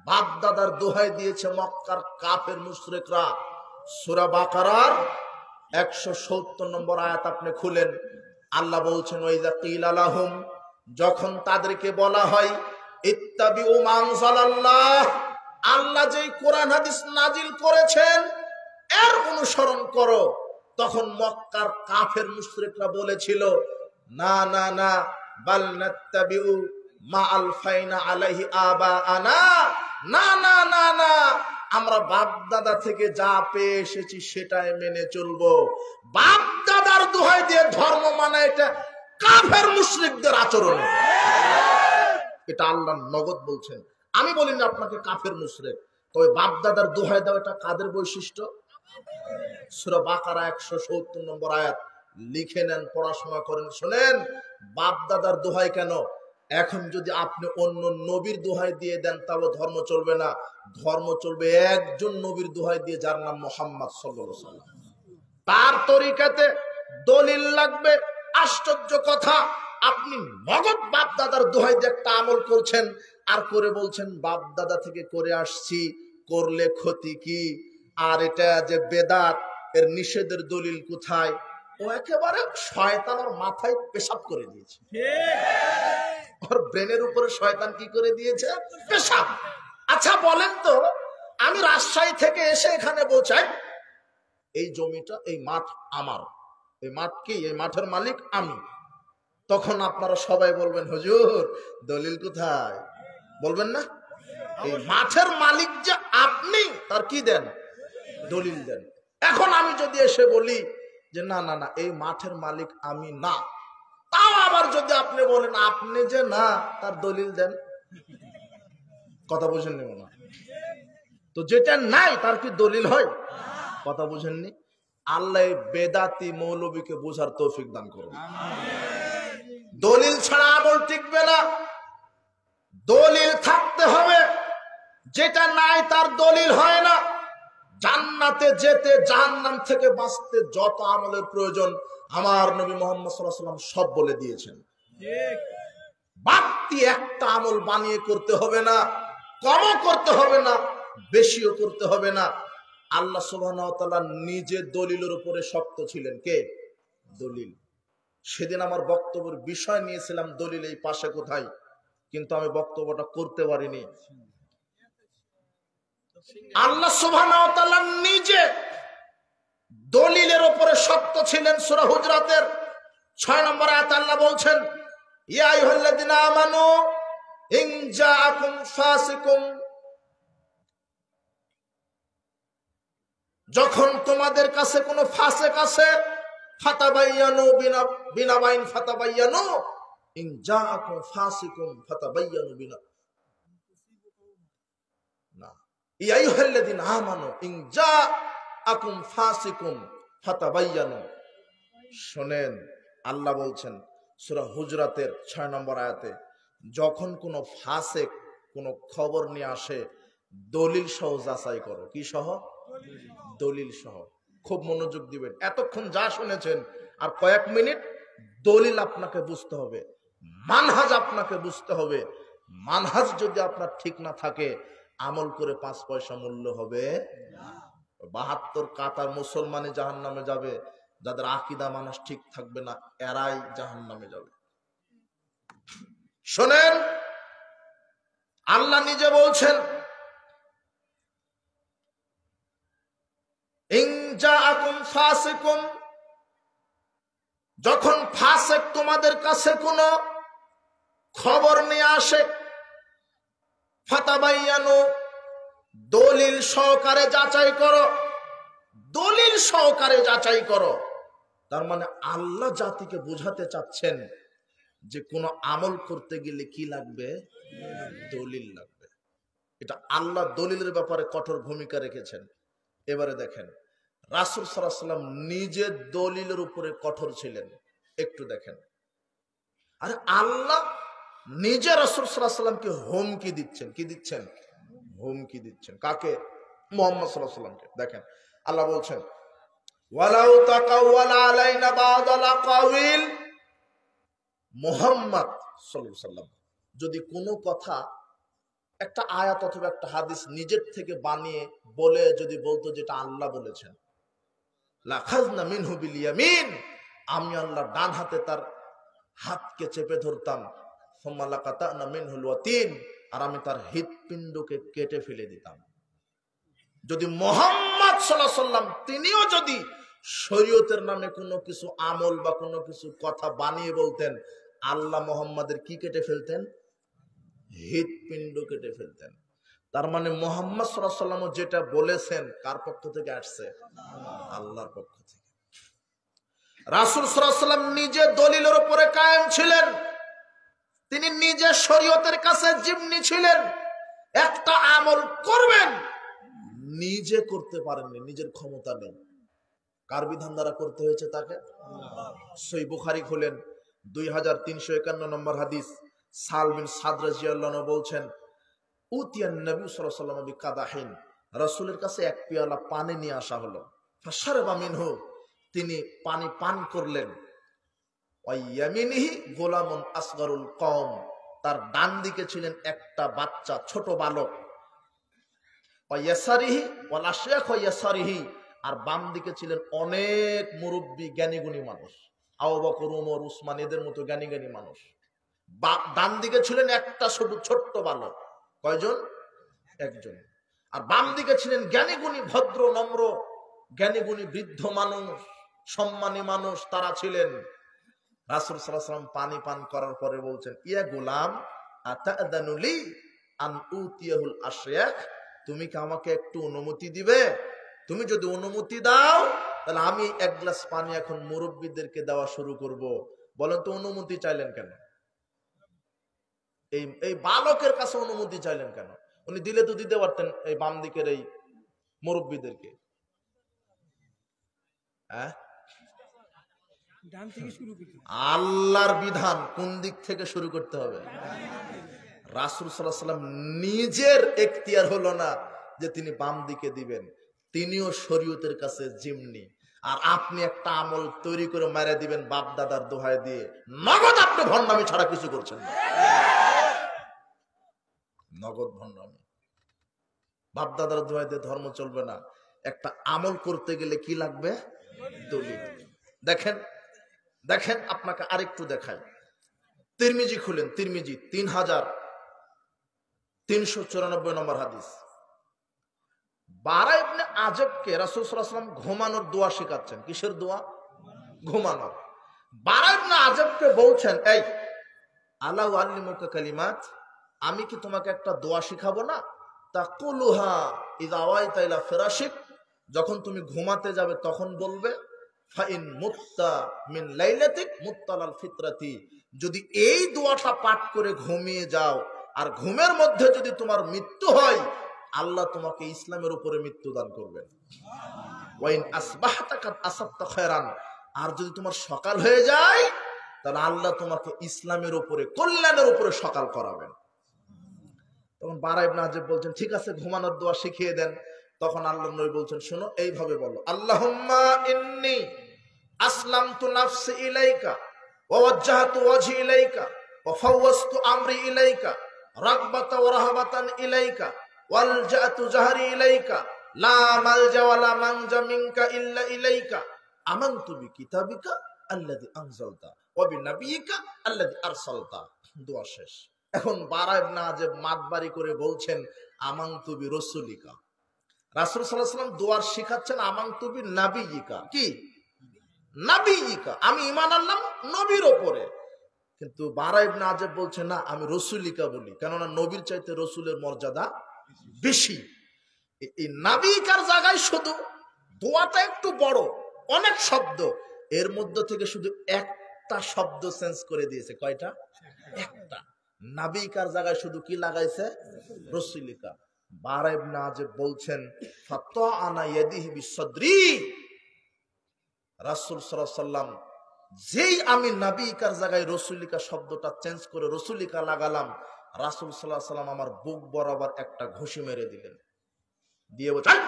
বাপদাদার দোহাই দিয়েছে মক্কার কাফের মুশরিকরা। সূরা বাকারার 170 নম্বর আয়াত আপনি খুলেন, আল্লাহ বলছেন, ওয়াইযা কিলা লাহুম, যখন তাদেরকে বলা হয় ইত্তাবিউ মা আনজালাল্লাহ, আল্লাহ যেই কোরআন হাদিস নাজিল করেছেন এর অনুসরণ করো, তখন মক্কার কাফের মুশরিকরা বলেছিল, না না না, বাল নাত্তাবিউ মা আলফাইনা আলাইহি আবাআনা, না না না না, আমরা বাপ দাদা থেকে যা পেয়ে এসেছি সেটাই মেনে চলবো। বাপ দাদার দোহাই দিয়ে ধর্ম মানে এটা কাফের মুশরিকদের আচরণ। এটা আল্লাহ নগদ বলছেন, আমি বলিনি আপনাকে কাফের মুশরিক। তবে বাপ দাদার দোহাই দেওয়া এটা কাদের বৈশিষ্ট্য? সূরা বাকারা 170 নম্বর আয়াত লিখে নেন, পড়াশোনা করেন। শোনেন, বাপ দাদার দোহাই কেন? এখন যদি আপনি অন্য নবীর দোহাই দিয়ে দেন তাহলে ধর্ম চলবে না। ধর্ম চলবে একজন নবীর দোহাই দিয়ে, যার নাম মুহাম্মদ সাল্লাল্লাহু আলাইহি ওয়াসাল্লাম। তার তরিকাতে দলিল লাগবে। আশ্চর্য কথা, আপনি নগদ বাপ দাদার দোহাই দিয়ে একটা আমল করছেন, আর করে বলছেন বাপ দাদা থেকে করে আসছি, করলে ক্ষতি কি? আর এটা যে বেদাত, এর নিষেধের দলিল কোথায়? ও একেবারে শয়তানের মাথায় পেশাব করে দিয়েছে। ওর ব্রেনের উপরে শয়তান কি করে দিয়েছে? পেশাব। আচ্ছা বলেন তো, আমি রাজশাহী থেকে এসে এখানে বলছাই এই জমিটা, এই মাঠ আমার, এই মাঠ কি, এই মাঠের মালিক আমি, তখন আপনারা সবাই বলবেন হুজুর দলিল কোথায়? বলবেন না? এই মাঠের মালিক যে আপনি, তার কি দেন? দলিল দেন। এখন আমি যদি এসে বলি যে না না না, এই মাঠের মালিক আমি না, তাও আবার যদি আপনি বলেন আপনি যে না, তার দলিল দেন, কথা বুঝেননি মনে হয়? তো যেটা নাই তার কি দলিল হয়? কথা বুঝেননি? আল্লাহ বেদাতি মৌলবীকে বোঝার তৌফিক দান করুন। দলিল ছাড়া আমল টিকবে না, দলিল থাকতে হবে। যেটা নাই তার দলিল হয় না। জান্নাতে যেতে, জাহান্নাম থেকে বাঁচতে যত আমলের প্রয়োজন আমার নবী মুহাম্মদ সাল্লাল্লাহু আলাইহি ওয়াসাল্লাম সব বলে দিয়েছেন। বাড়তি একটা আমল বানিয়ে করতে হবে না, কমও করতে হবে না, বেশিও করতে হবে না। আল্লাহ সুবহানাহু ওয়া তাআলা নিজে দলিলের উপরে শক্ত ছিলেন। কে? দলিল। সেদিন আমার বক্তব্যের বিষয় নিয়েছিলাম দলিল এই পাশে কোথায়, কিন্তু আমি বক্তব্যটা করতে পারিনি। আল্লাহ সুবহানাহু ওয়া তাআলা নিজে দলিলের উপরে শক্ত ছিলেন। সূরা হুজরাতের 6 নম্বর আয়াতে আল্লাহ বলছেন, ইয়া আইয়ুহাল্লাযিনা আমানু ইন জাআকুম ফাসিকুম যখন তোমাদের কাছে কোনো ফাসেক আছে, ফাতাবাইয়ানু বিনাবাইন ফাতাবাইয়ানু ইন জাআকুম ফাসিকুম ফাতাবাইয়ানু বিনা না ইয়া আইয়ুহাল্লাযিনা আমানু ইন জাআকুম ফাসিকুম ফাতাবাইয়ানু। শুনেন, আল্লাহ বলছেন সূরা হুজরাতের 6 নম্বর আয়াতে, যখন কোনো ফাসেক কোনো খবর নিয়ে আসে দলিল সহ যাচাই করো। কি সহ? দলিল সহ। খুব মনোযোগ দিবেন, এতক্ষণ যা শুনেছেন আর কয়েক মিনিট দলিল আপনাকে বুঝতে হবে, মানহাজ আপনাকে বুঝতে হবে। মানহাজ যদি আপনার ঠিক না থাকে, আমল করে 5 পয়সা মূল্য হবে। 72 কাতার মুসলমানই জাহান্নামে যাবে, যাদের আকীদা মানহাজ ঠিক থাকবে না এরাই জাহান্নামে যাবে। শোনেন, আল্লাহ নিজে বলছেন, ইন জাআকুম ফাসিকুম, যখন ফাসিক তোমাদের কাছে কোনো খবর নিয়ে আসে, ফাতাবাইয়ানু, দলিল সহকারে যাচাই করো, দলিল সহকারে যাচাই করো। তার মানে আল্লাহ জাতিকে বোঝাতে চাচ্ছেন যে কোনো আমল করতে গেলে কি লাগবে? দলিল লাগবে। এটা আল্লাহ দলিলের ব্যাপারে কঠোর ভূমিকা রেখেছেন। এবারে দেখেন, রাসূল সাল্লাল্লাহু আলাইহি ওয়াসাল্লাম নিজে দলিলের উপরে কঠোর ছিলেন। একটু দেখেন, আরে আল্লাহ নিজে রাসূল সাল্লাল্লাহু আলাইহি ওয়াসাল্লামকে হুমকি দিচ্ছেন। কি দিচ্ছেন? হুমকি দিচ্ছেন। কাকে? মুহাম্মদ সাল্লাল্লাহু আলাইহি ওয়াসাল্লামকে। দেখেন, আল্লাহ বলছেন, ওয়ালাউ তাকাওয়ালা আলাইনা বা'দাল আকাওয়িল, মুহাম্মদ সাল্লাল্লাহু আলাইহি ওয়াসাল্লাম যদি কোনো কথা, একটা আয়াত অথবা একটা হাদিস নিজের থেকে বানিয়ে বলে যদি বলতো যেটা আল্লাহ বলেছেন, লাখাযনা মিনহু বিল ইয়ামিন, আমি আল্লাহ ডান হাতে তার হাতকে চেপে ধরতাম, সুম্মা লাকাতানা মিনহুল ওয়াতিন, আর আমি তার হৃৎপিণ্ডকে কেটে ফেলে দিতাম। যদি মুহাম্মদ সাল্লাল্লাহু আলাইহি ওয়াসাল্লাম তিনিও যদি শরীয়তের নামে কোনো কিছু আমল বা কোনো কিছু কথা বানিয়ে বলতেন, আল্লাহ মুহাম্মাদের কি কেটে ফেলতেন? হৃৎপিণ্ড কেটে ফেলতেন। তার মানে মুহাম্মদ সাল্লাল্লাহু আলাইহি ওয়াসাল্লাম যেটা বলেছেন কার পক্ষ থেকে আসছে? আল্লাহর পক্ষ থেকে। রাসূল সাল্লাল্লাহু আলাইহি ওয়াসাল্লাম নিজে দলিলের উপরে কায়েম ছিলেন, তিনি নিজে শরীয়তের কাছে জিম্মি ছিলেন। একটা আমল করবেন, নিজে করতে পারেননি, নিজের ক্ষমতা নেই। কার বিধান দ্বারা করতে হয়েছে তাকে? সহিহ বুখারী খুলেন, 2351 নম্বর হাদিস, সাল বিন সাদ রাদিয়াল্লাহু আনহু বলছেন, উতিয়ান নবী সাল্লাল্লাহু আলাইহি ওয়াসাল্লাম বিকাদাহিন, রাসূলের কাছে এক পেয়ালা পানি নিয়ে আসা হলো। ফাশারাবা মিনহু, তিনি পানি পান করলেন। ওয়াইয়ামিনিহি গোলামুন আসগারুল কওম, তার ডান দিকে ছিলেন একটা বাচ্চা, ছোট বালক। ওয়াইয়াসারিহি ওয়াল আশয়াখ ওয়াইয়াসারিহি, আর বাম দিকে ছিলেন অনেক মুরব্বী জ্ঞানী গুণী মানুষ, আবু বকর, ওমর, উসমান, এদের মতো জ্ঞানী জ্ঞানী মানুষ। ডান দিকে ছিলেন একটা ছোট্ট বালক। কয়জন? একজন। আর বাম দিকে ছিলেন জ্ঞানী গুণী, ভদ্র নম্র জ্ঞানী গুণী বৃদ্ধ মানুষ, সম্মানী মানুষ, তারা ছিলেন। রাসূল সাল্লাল্লাহু আলাইহি ওয়াসাল্লাম পানি পান করার পরে বলছেন, ইয়া গোলাম আতাদানু লি আন উতিয়াহুল আশয়াখ, তুমি কি আমাকে একটু অনুমতি দিবে? তুমি যদি অনুমতি দাও তাহলে আমি এক গ্লাস পানি এখন মুরব্বীদেরকে দেওয়া শুরু করব। বলেন তো অনুমতি চাইলেন কেন? এই বালকের কাছে অনুমতি চাইলেন কেন? উনি দিলে তো দিতে পারতেন এই বাম দিকের এই মুরব্বীদেরকে। হ্যাঁ, আল্লাহর বিধান কোন দিক থেকে শুরু করতে হবে? রাসূল সাল্লাল্লাহু আলাইহি ওয়াসাল্লাম নিজের এখতিয়ার হলো না যে তিনি বাম দিকে দিবেন, তিনিও শরীয়তের কাছে জিম্মি। আর আপনি একটা আমল তৈরি করে মেরে দিবেন বাপ দাদার দোহাই দিয়ে, নগদ আপনি ভণ্ডামি ছাড়া কিছু করছেন না। নগদ ভণ্ডামি, বাপ দাদার দোহাই দিয়ে ধর্ম চলবে না। একটা আমল করতে গেলে কি লাগবে? দলিল। দেখেন দেখেন, আপনাকে আরেকটু দেখাই। তিরমিজি খুলেন, তিরমিজি 3394 নম্বর হাদিস। বারা ইবনে আজবকে রাসূল সাল্লাল্লাহু আলাইহি ওয়াসাল্লাম ঘুমানোর দোয়া শেখাচ্ছেন। কিসের দোয়া? ঘুমানোর। বারা ইবনে আজবকে বলছেন, এই আলা উআল্লিমুকা কালিমাত, আমি কি তোমাকে একটা দোয়া শিখাবো না? তাকুলুহা ইযা আওয়াইতা ইলা ফিরাশিক, যখন তুমি ঘুমাতে যাবে তখন বলবে ফাইন মুত্তা মিন লাইলাতিক মুত্তালাল ফিতরাতি, যদি এই দোয়াটা পাঠ করে ঘুমিয়ে যাও আর ঘুমের মধ্যে যদি তোমার মৃত্যু হয়, আল্লাহ তোমাকে ইসলামের উপরে মৃত্যু দান করবেন। ওয়াইন আসবাহতা কাদ আসাবতা খায়রান, আর যদি তোমার সকাল হয়ে যায় তাহলে আল্লাহ তোমাকে ইসলামের উপরে, কল্যাণের উপরে সকাল করাবেন। তখন বারা ইবনে আজব বলছেন, ঠিক আছে ঘুমানোর দোয়া শিখিয়ে দেন। তখন আল্লাহর নবী বলছেন, শোনো এইভাবে বলো, আল্লাহুম্মা ইন্নী আসলামতু নাফসি ইলাইকা ওয়া ওয়াজ্জাহতু ওয়াজহি ইলাইকা ওয়া ফাওয়াজতু আমরি ইলাইকা রাগবাতান ওয়া রাহাবাতান ইলাইকা ওয়ালজাতু জাহরি ইলাইকা লা মালজা ওয়া লা মানজা মিনকা ইল্লা ইলাইকা আমানতু বিকিতাবিকা আল্লাযী আনজালতা ওয়া বিনাবিয়িকা আল্লাযী আরসালতা। দোয়া শেষ। এখন বারা ইবনে আজব মাতবাড়ি করে বলছেন আমানতু বিরাসূলিকা। রাসূল সাল্লাল্লাহু আলাইহি ওয়াসাল্লাম দোয়ার শিখাচ্ছেন আমানতু বিনাবিয়িকা, কি নাবিয়িকা, আমি ঈমান আনলাম নবীর উপরে। কিন্তু বারা ইবনে আজব বলছে না, আমি রাসূলিকা বলি, কেননা নবীর চাইতে রাসূলের মর্যাদা বেশি। এই নাবিয়িকার জায়গায় শুধু দোয়াটা একটু বড়, অনেক শব্দ, এর মধ্যে থেকে শুধু একটা শব্দ চেঞ্জ করে দিয়েছে। কয়টা? একটা। নাবিয়িকার জায়গায় শুধু কি লাগাইছে? রাসূলিকা। বারা ইবনে আজব বলছেন ফাতাআনা ইয়াদিহি বিসদরি, রাসূল সাল্লাল্লাহু আলাইহি ওয়াসাল্লাম যেই আমি নাবিয়িকার জায়গায় রাসূলিকা শব্দটা চেঞ্জ করে রাসূলিকা লাগালাম, রাসূল সাল্লাল্লাহু আলাইহি ওয়াসাল্লাম আমার বুক বরাবর একটা ঘুষি মেরে দিলেন, দিয়ে বলছেন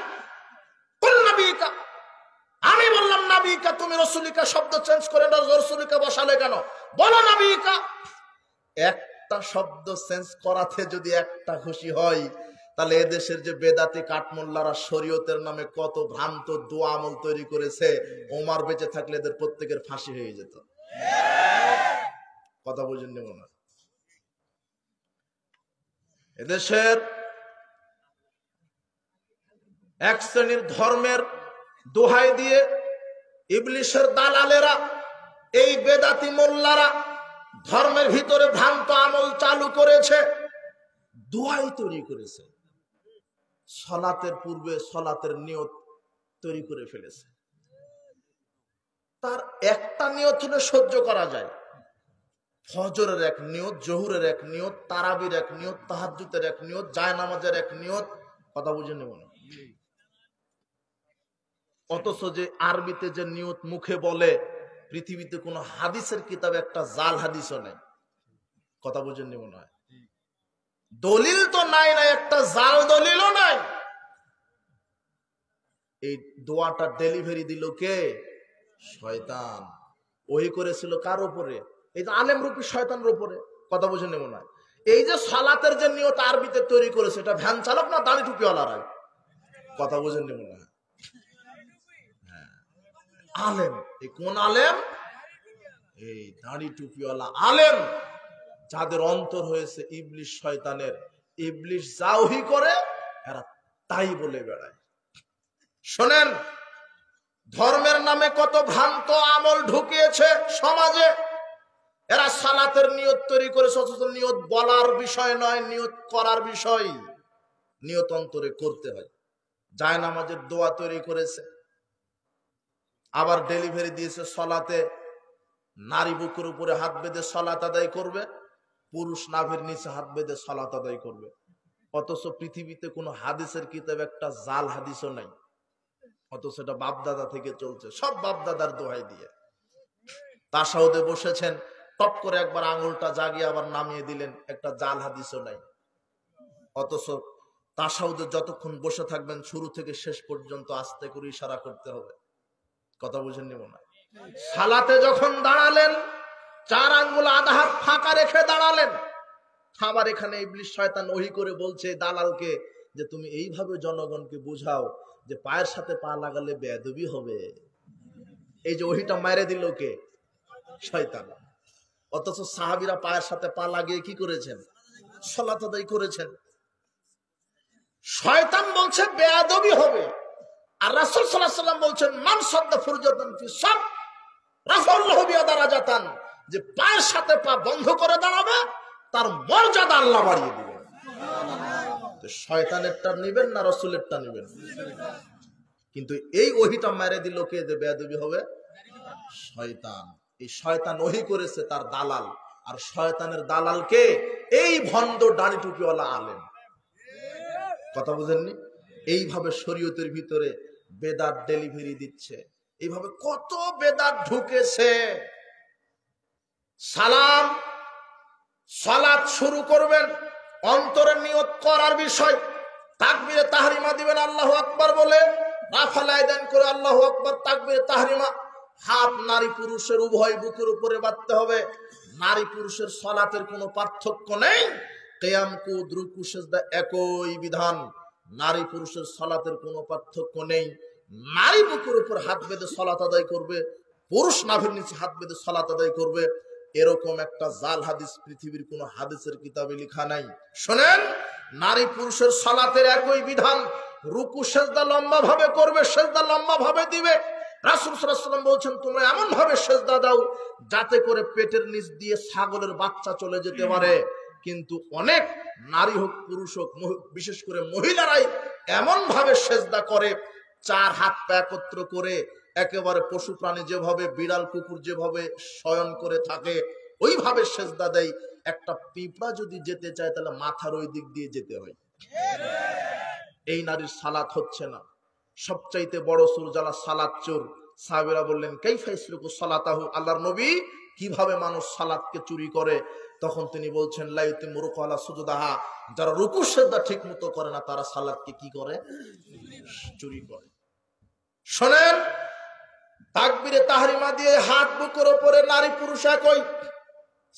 কোন নাবিয়িকা, আমি বললাম নাবিয়িকা, তুমি রাসূলিকা শব্দ চেঞ্জ করে রাসূলিকা বসালে কেন? বলো নাবিয়িকা। একটা শব্দ চেঞ্জ করাতে যদি একটা খুশি হয়, তাহলে এদেশের যে বেদাতি কাঠমোল্লারা শরীয়তের নামে কত ভ্রান্ত দোয়া আমল তৈরি করেছে, ওমর বেঁচে থাকলে এদের প্রত্যেকের ফাঁসি হয়ে যেত। কথা বুঝেন নি মনে হয়? এদেশের এক শ্রেণীর ধর্মের দোহাই দিয়ে ইবলিশের দালালেরা, এই বেদাতি মোল্লারা ধর্মের ভিতরে ভ্রান্ত আমল চালু করেছে, দোহাই তৈরি করেছে, সলাতের পূর্বে সলাতের নিয়ত তৈরি করে ফেলেছে। তার একটা নিয়ত হলে সহ্য করা যায়, ফজরের এক নিয়ত, জোহরের এক নিয়ত, তারাবির এক নিয়ত, তাহাজ্জুদের এক নিয়ত, জায়নামাজের এক নিয়ত। কথা বুঝে নেব না? অথচ যে আরবিতে যে নিয়ত মুখে বলে, পৃথিবীতে কোন হাদিসের কিতাবে একটা জাল হাদিসও নেই। কথা বুঝে নেব না? দলিল তো নাই, না একটা জাল দলিলও নাই। এই দোয়াটা ডেলিভারি দিল কে? শয়তান। ওহি করেছিল কার উপরে? এই যে আলেম রূপী শয়তানের উপরে। কথা বুঝে নেব না? এই যে সালাতের যে নিয়ত আরবিতে তৈরি করেছে, এটা ভ্যান চালক না দাড়ি টুপিওয়ালারাই? কথা বুঝে নেব না? আলেম। এই কোন আলেম? এই দাড়ি টুপিওয়ালা আলেম, যাদের অন্তর হয়েছে ইবলিশ শয়তানের। ইবলিশ যা ওহী করে এরা তাই বলে বেড়ায়। শোনেন, ধর্মের নামে কত ভ্রান্ত আমল ঢুকিয়েছে সমাজে। এরা সালাতের নিয়ত তৈরি করেছে, অথচ নিয়ত বলার বিষয় নয়, নিয়ত করার বিষয়। নিয়ত অন্তরে করতে হয়। জায়নামাজের দোয়া তৈরি করেছে, আবার ডেলিভারি দিয়েছে সলাতে নারী বুকের উপরে হাত বেঁধে সলাত আদায় করবে, পুরুষ নাভির নিচে হাত বেঁধে সলাত আদায় করবে। অথচ পৃথিবীতে কোনো হাদিসের কিতাবে একটা জাল হাদিসও নাই, অথচ এটা বাপদাদা থেকে চলছে, সব বাপদাদার দোহাই দিয়ে। তাশাহুদে বসেছেন, টপ করে একবার আঙুলটা জাগিয়ে আবার নামিয়ে দিলেন, একটা জাল হাদিসও নাই। অথচ তাশাহুদে যতক্ষণ বসে থাকবেন, শুরু থেকে শেষ পর্যন্ত আস্তে করে ইশারা করতে হবে। কথা বুঝেন নিব না? সালাতে যখন দাঁড়ালেন, 4 আঙ্গুল আধা হাত ফাঁকা রেখে দাঁড়ালেন। আবার এখানে ইবলিশ শয়তান ওহী করে বলছে দালালকে যে তুমি এইভাবে জনগণকে বুঝাও যে পায়ের সাথে পা লাগালে বেয়াদবি হবে। এই যে ওহীটা মেরে দিল কে? শয়তান। অথচ সাহাবীরা পায়ের সাথে পা লাগিয়ে কি করেছেন? সালাত আদায় করেছেন। শয়তান বলছে বেয়াদবি হবে, আর রাসূল সাল্লাল্লাহু আলাইহি ওয়াসাল্লাম বলছেন মান সাদ্দা ফুরজাতান ফি সাব রাফাল্লাহু বিহি দারাজাতান, যে পায়ের সাথে পা বন্ধ করে দাঁড়াবে তার মর্যাদা আল্লাহ বাড়িয়ে দিবেন। তো শয়তানেরটা নেবেন না রাসূলেরটা নেবেন? কিন্তু এই ওহিটা মেরে দিল কে যে বেয়াদবি হবে? শয়তান। এই শয়তান ওহি করেছে তার দালাল, আর শয়তানের দালালকে এই ভণ্ড দাড়ি টুপিওয়ালা আলেম। কথা বুঝেননি? এইভাবে শরীয়তের ভিতরে বেদাত ডেলিভারি দিচ্ছে। এইভাবে কত বেদাত ঢুকেছে। সালাম সালাত শুরু করবেন, অন্তরে নিয়ত করার বিষয়। তাকবীরে তাহরিমা দিবেন আল্লাহু আকবার বলে, রাফাল আয়দান করে আল্লাহু আকবার তাকবীরে তাহরিমা। হাত নারী পুরুষের উভয় বুকের উপরে বাঁধতে হবে। নারী পুরুষের সালাতের কোনো পার্থক্য নেই। কিয়াম কুদ রুকু সিজদা একই বিধান। নারী পুরুষের সালাতের কোনো পার্থক্য নেই। নারী বুকের উপর হাত বেঁধে সালাত আদায় করবে, পুরুষ নাভির নিচে হাত বেঁধে সালাত আদায় করবে। এরকম একটা জাল হাদিস পৃথিবীর কোন হাদিসের কিতাবে লেখা নাই। শোনেন, নারী পুরুষের সালাতের একই বিধান। রুকু সিজদা লম্বা ভাবে করবে, সিজদা লম্বা ভাবে দিবে। রাসূল সাল্লাল্লাহু আলাইহি ওয়াসাল্লাম বলছেন, তোমরা এমন ভাবে সিজদা দাও যাতে করে পেটের নিচ দিয়ে ছাগলের বাচ্চা চলে যেতে পারে। কিন্তু অনেক নারী হোক পুরুষ হোক, বিশেষ করে মহিলারাই এমন ভাবে সিজদা করে, চার হাত পা একত্র করে, একেবারে পশু প্রাণী যেভাবে বিড়াল কুকুর যেভাবে শয়ন করে থাকে ওইভাবে সিজদা দেয়। একটা পিঁপড়া যদি যেতে চায় তাহলে মাথার ওই দিক দিয়ে যেতে হয়। এই নারীর সালাত হচ্ছে না। সবচাইতে বড় চোর যারা সালাত চোর। সাহাবীরা বললেন, কাইফা ইসলুকু সালাতাহু, আল্লাহর নবী কিভাবে মানুষ সালাতকে চুরি করে? তখন তিনি বলছেন, লা ইউতিমু রুকু আলা সুজুদাহা, যারা রুকু সিজদা ঠিকমতো করে না তারা সালাতকে কি করে? চুরি করে। শোনেন, তাকবীরে তাহরিমা দিয়ে হাত বুকের উপরে নারী পুরুষ একই।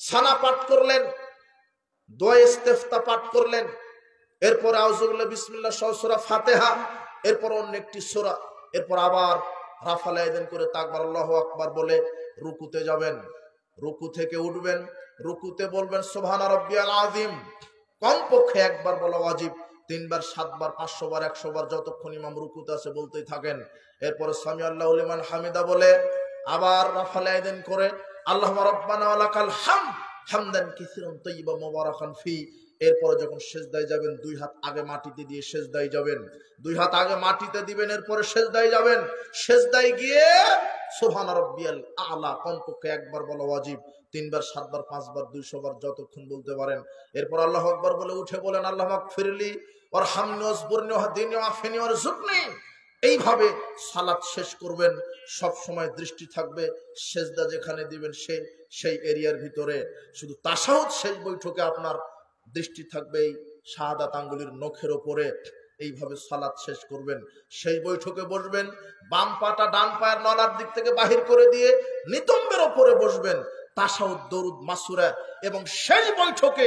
সানা পাঠ করলেন, দোয়া ইস্তেফতা পাঠ করলেন, এরপর আউযুবিল্লাহ বিসমিল্লাহ সহ সূরা ফাতিহা, এরপর অন্য একটি সূরা, এরপর আবার রাফাল আয়দান করে তাকবীর আল্লাহু আকবার বলে রুকুতে যাবেন। রুকু থেকে উঠবেন, রুকুতে বলবেন সুবহান রাব্বিয়াল আযীম, কমপক্ষে একবার বলা ওয়াজিব। 3 বার 7 বার 500 বার 100 বার যতক্ষণ ইমাম রুকুতে আছে বলতেই থাকেন। এরপরে সামি আল্লাহু লিমান হামিদা বলে আবার রাফাল আয়দান করে আল্লাহুম্মা রাব্বানা ওয়া লাকাল হামদ হামদান কাসীরান তাইয়্যিবান মুবারাকান ফি। এরপরে যখন সিজদায় যাবেন 2 হাত আগে মাটিতে দিয়ে সিজদায় যাবেন, 2 হাত আগে মাটিতে দিবেন, এরপরে সিজদায় যাবেন। সিজদায় গিয়ে সুবহান রাব্বিয়াল আ'লা কমপক্ষে একবার বলা ওয়াজিব। 3 বার 7 বার 5 বার 200 বার যতক্ষণ বলতে পারেন। এরপর আল্লাহু আকবার বলে উঠে বলেন আল্লাহুম্মা গফিরলি ওয়ারহামনি ওয়াসবুরনি ওয়াহদিনি ওয়াফিনি ওয়ারযুকনি। এইভাবে সালাত শেষ করবেন। সব সময় দৃষ্টি থাকবে সিজদা যেখানে দিবেন সেই এরিয়ার ভিতরে। শুধু তাশাহুদ শেষ বৈঠকে আপনার দৃষ্টি থাকবে এই শাহাদাত আঙ্গুলের নখের ওপরে। এইভাবে সালাত শেষ করবেন। সেই বৈঠকে বসবেন, বাম পাটা ডান পায়ের নলার দিক থেকে বাহির করে দিয়ে নিতম্বের ওপরে বসবেন। তাশাহুদ, দরুদ, মাসুরা, এবং সেই বৈঠকে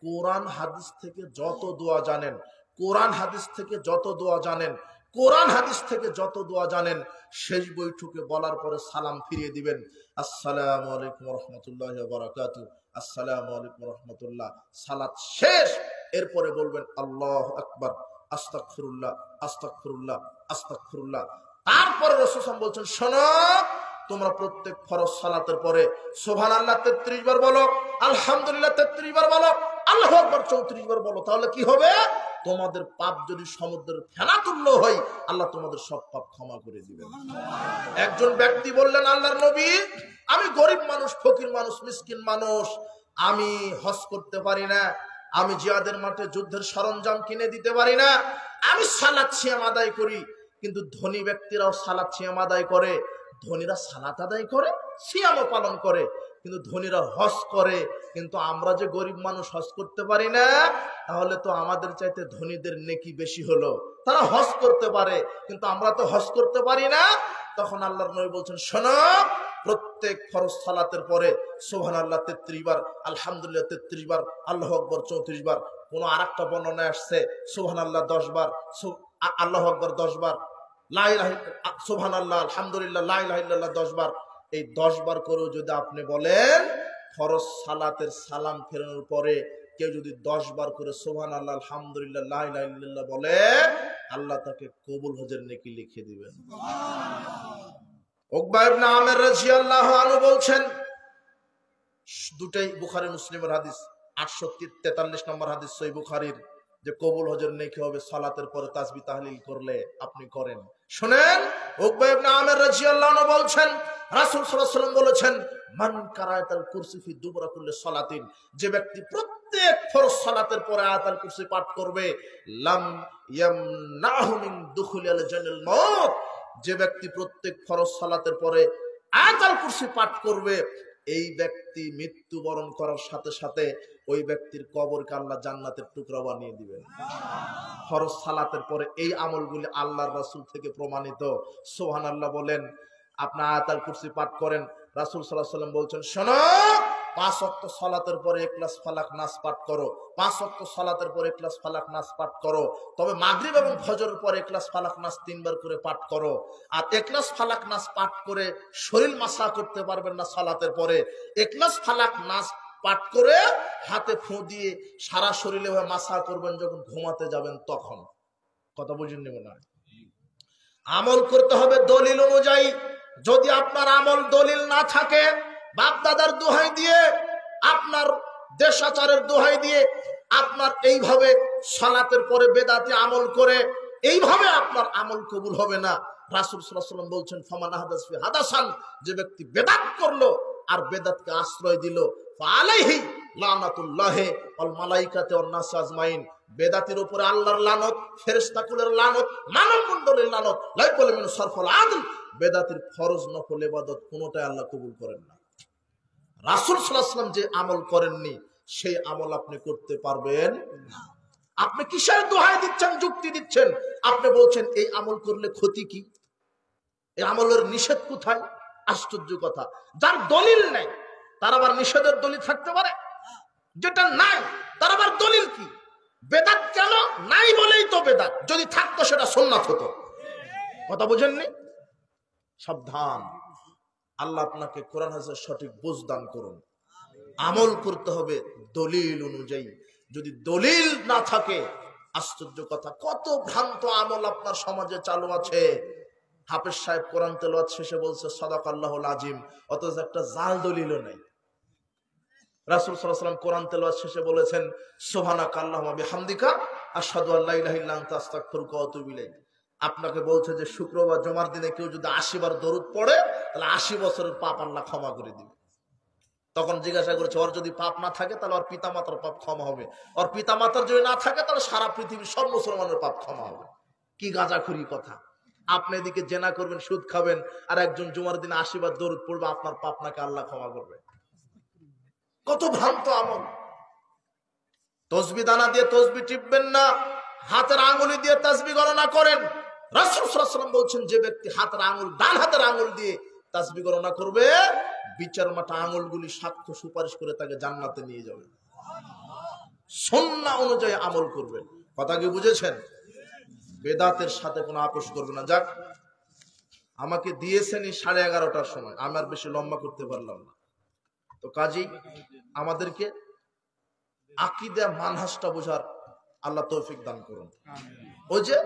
কোরআন হাদিস থেকে যত দোয়া জানেন, কোরআন হাদিস থেকে যত দোয়া জানেন, কোরআন হাদিস থেকে যত দোয়া জানেন, শেষ বৈঠকে বলার পরে সালাম ফিরিয়ে দিবেন, আসসালামু আলাইকুম ওয়া রাহমাতুল্লাহি ওয়া বারাকাতুহু, আসসালামু আলাইকুম ওয়া রাহমাতুল্লাহ। সালাত শেষ। এরপরে বলবেন আল্লাহু আকবার, আস্তাগফিরুল্লাহ, আস্তাগফিরুল্লাহ, আস্তাগফিরুল্লাহ। তারপরে রাসূল সাল্লাল্লাহু আলাইহি ওয়াসাল্লাম বলছেন, শোনো, তোমরা প্রত্যেক ফরজ সালাতের পরে সুবহানাল্লাহ 33 বার বলো, আলহামদুলিল্লাহ 33 বার বলো, আল্লাহু আকবার 34 বার বলো। তাহলে কি হবে? তোমাদের পাপ যদি সমুদ্রের ফেনা তুল্য হয়, আল্লাহ তোমাদের সব পাপ ক্ষমা করে দিবেন। একজন ব্যক্তি বললেন, আল্লাহর নবী, আমি গরিব মানুষ, ফকির মানুষ, মিসকিন মানুষ, আমি হজ করতে পারি না, আমি জিহাদের মাঠে যুদ্ধের সরঞ্জাম কিনে দিতে পারি না, আমি সালাত সিয়াম আদায় করি। কিন্তু ধনী ব্যক্তিরাও সালাত সিয়াম আদায় করে। ধনীরা সালাত আদায় করে, সিয়ামও পালন করে, কিন্তু ধনীরা হজ করে। কিন্তু আমরা যে গরিব মানুষ হজ করতে পারি না, তাহলে তো আমাদের চাইতে ধনীদের নেকি বেশি হলো। তারা হজ করতে পারে কিন্তু আমরা তো হজ করতে পারি না। তখন আল্লাহর নবী বলছেন, শোনো, প্রত্যেক ফরজ সালাতের পরে সুবহানাল্লাহ 33 বার, আলহামদুলিল্লাহ 33 বার, আল্লাহু আকবার 34 বার। কোন আরেকটা বর্ণনায় আসছে সুবহানাল্লাহ 10 বার, আল্লাহু আকবার 10 বার, লা ইলাহা সুবহানাল্লাহ, আলহামদুলিল্লাহ, লা ইলাহা ইল্লাল্লাহ 10 বার। এই 10 বার করেও যদি আপনি বলেন, ফরজ সালাতের সালাম ফেরানোর পরে কেউ যদি 10 বার করে সুবহানাল্লাহ, আলহামদুলিল্লাহ, লা ইলাহা ইল্লাল্লাহ বলে, আল্লাহ তাকে কবুল হজের নেকি লিখে দিবেন। উকবা ইবনে আমির রাদিয়াল্লাহু আনহু বলছেন, দুটাই বুখারী মুসলিমের হাদিস, 843 নম্বর হাদিস সহিহ বুখারীর, যে কবুল হজের নেকি হবে সালাতের পরে তাসবিহ তাহলিল করলে আপনি করেন। শুনেন, উকবা ইবনে আমির রাদিয়াল্লাহু আনহু বলছেন, রাসূল সাল্লাল্লাহু আলাইহি ওয়াসাল্লাম বলেছেন, মান কারাআতাল কুরসি ফি দুবরা কুল্লি সালাতিন, যে ব্যক্তি প্রত্যেক ফরজ সালাতের পরে আয়াতুল কুরসি পাঠ করবে, লাম ইয়ামনাহু মিন দুখুলিল জান্নাল মাউত, যে ব্যক্তি প্রত্যেক ফরজ সালাতের পরে আয়াতুল কুরসি পাঠ করবে, এই ব্যক্তি মৃত্যুবরণ করার সাথে সাথে ওই ব্যক্তির কবরকে আল্লাহ জান্নাতের টুকরা বানিয়ে দিবেন। ফরজ সালাতের পরে এই আমলগুলি আল্লাহর রাসূল থেকে প্রমাণিত। সুবহানাল্লাহ বলেন। আপনি আয়াতুল কুরসি পাঠ করেন, রাসূল সাল্লাল্লাহু আলাইহি ওয়াসাল্লাম বলছেন, শোনো, 5 ওয়াক্ত সালাতের পরে ইখলাস ফালাক নাস পাঠ করো, 5 ওয়াক্ত সালাতের পরে ইখলাস ফালাক নাস পাঠ করো। তবে মাগরিব এবং ফজরের পরে ইখলাস ফালাক নাস 3 বার করে পাঠ করো। আর ইখলাস ফালাক নাস পাঠ করে শরীর মাসা করতে পারবেন না সালাতের পরে, ইখলাস ফালাক নাস পাঠ করে হাতে ফু দিয়ে সারা শরীরে মাসা করবেন যখন ঘুমাতে যাবেন তখন। কথা বুঝুন নেব না, আমল করতে হবে দলিল অনুযায়ী। যদি আপনার আমল দলিল না থাকে, বাপ দাদার দোহাই দিয়ে, আপনার দেশাচারের দোহাই দিয়ে আপনার এইভাবে সালাতের পরে বেদাতি আমল করে এইভাবে আপনার আমল কবুল হবে না। রাসূল সাল্লাল্লাহু আলাইহি ওয়াসাল্লাম বলছেন, ফামান আহদাস ফি হাদাসান, যে ব্যক্তি বেদাত করলো আর বেদাতকে আশ্রয় দিল, ফালাইহি লানাতুল্লাহি ওয়াল মালাইকাতি ওয়ান নাস আজমাইন, বেদাতের উপরে আল্লাহর লানত, ফেরেশতাকুলের লানত, মানব মণ্ডলীর লানত, লাইকুল মিন সারফুল আদল, বেদাতের ফরজ নফল ইবাদত কোনটাই আল্লাহ কবুল করেন না। রাসূল সাল্লাল্লাহু আলাইহি ওয়াসাল্লাম যে আমল করেননি সেই আমল আপনি করতে পারবেন না। আপনি কিসের দোহাই দিচ্ছেন, যুক্তি দিচ্ছেন? আপনি বলছেন এই আমল করলে ক্ষতি কি, এই আমলের নিষেধ কোথায়? আশ্চর্য কথা, যার দলিল নাই তার আবার নিষেধের দলিল থাকতে পারে? যেটা নাই তার আবার দলিল কি? বেদাত কেন নাই বলেই তো বেদাত, যদি থাকতো সেটা সুন্নাত হতো। কথা বুঝেননি? সাবধান, আল্লাহ আপনাকে কোরআন হাদিসের সঠিক বুঝ দান করুন। আমল করতে হবে দলিল অনুযায়ী। যদি দলিল না থাকে, আশ্চর্য কথা, কত ভ্রান্ত আমল আপনার সমাজে চালু আছে। হাফেজ সাহেব কোরআন তেলাওয়াত শেষে বলছে সাদাকাল্লাহুল আযীম, অথচ একটা জাল দলিলও নাই। রাসূল সাল্লাল্লাহু আলাইহি ওয়াসাল্লাম কোরআন তেলাওয়াত শেষে বলেছেন সুবহানাকাল্লাহুম্মা বিহামদিকা আশহাদু আল্লা ইলাহা ইল্লা আনতা আস্তাগফিরুকা ওয়া আতুবু ইলাইক। আপনাকে বলছে যে শুক্রবার জুমার দিনে কেউ যদি 80 বার দরুদ পড়ে তাহলে 80 বছরের পাপ আল্লাহ ক্ষমা করে দিবে। তখন জিজ্ঞাসা করেছে, ওর যদি পাপ না থাকে তাহলে ওর পিতামাতার পাপ ক্ষমা হবে, ওর পিতামাতার যদি না থাকে তাহলে সারা পৃথিবীর সব মুসলমানের পাপ ক্ষমা হবে। কি গাঁজাখুরি কথা! আপনি এদিকে জেনা করবেন, সুদ খাবেন, আর একজন জুমার দিনে 80 বার দরুদ পড়বে, আপনার পাপ নাকি আল্লাহ ক্ষমা করবে। কত ভ্রান্ত আমল! তসবিহ দানা দিয়ে তসবিহ টিপবেন না, হাতের আঙ্গুলি দিয়ে তাসবিহ গণনা করেন। রাসূল সাল্লাল্লাহু আলাইহি ওয়াসাল্লাম বলছেন, যে ব্যক্তি হাতের আঙ্গুল, ডান হাতের আঙ্গুল দিয়ে তাসবিহ গণনা করবে, বিচার মাঠে আঙ্গুলগুলি সাক্ষ্য সুপারিশ করে তাকে জান্নাতে নিয়ে যাবে। সুন্নাহ অনুযায়ী আমল করবেন। কথা কি বুঝেছেন? বেদাতের সাথে কোনো আপোষ করবে না। যাক, আমাকে দিয়েছেনই 11:30টার সময়, আমি আর বেশি লম্বা করতে পারলাম না। তো কাজেই আমাদেরকে আকীদা মানহাজটা বোঝার আল্লাহ তৌফিক দান করুন। ওই যে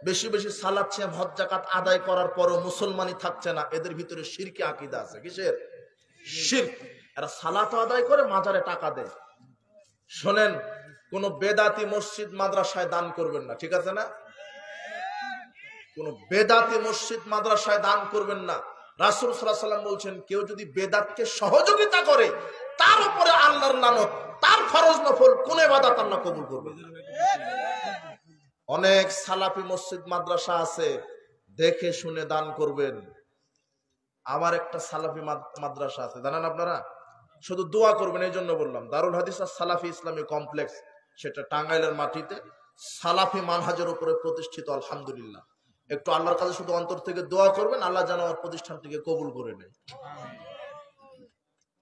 বেশি বেশি সালাত সিয়াম হজ যাকাত আদায় করার পরও মুসলমানই থাকছে না, এদের ভিতরে শিরকি আকীদা আছে। কিসের শিরক? এরা সালাত আদায় করে মাজারে টাকা দেয়। শোনেন, কোন বেদাতি মসজিদ মাদ্রাসায় দান করবেন না, ঠিক আছে না? কোন বেদাতি মসজিদ মাদ্রাসায় দান করবেন না। রাসূল সাল্লাল্লাহু আলাইহি ওয়াসাল্লাম বলছেন, কেউ যদি বেদাতকে সহযোগিতা করে তার উপরে আল্লাহর লানত, তার ফরজ নফল কোন ইবাদত আল্লাহ কবুল করবেন না। অনেক সালাফি মসজিদ মাদ্রাসা আছে, দেখে শুনে দান করবেন। আমার একটা সালাফি মাদ্রাসা আছে, জানেন আপনারা? শুধু দোয়া করবেন, এই জন্য বললাম। দারুল হাদিস আর সালাফি ইসলামী কমপ্লেক্স, সেটা টাঙ্গাইলের মাটিতে সালাফি মানহাজের উপরে প্রতিষ্ঠিত। আলহামদুলিল্লাহ। একটু আল্লাহর কাছে শুধু অন্তর থেকে দোয়া করবেন, আল্লাহ যেন আমার প্রতিষ্ঠানটিকে কবুল করে নেয়।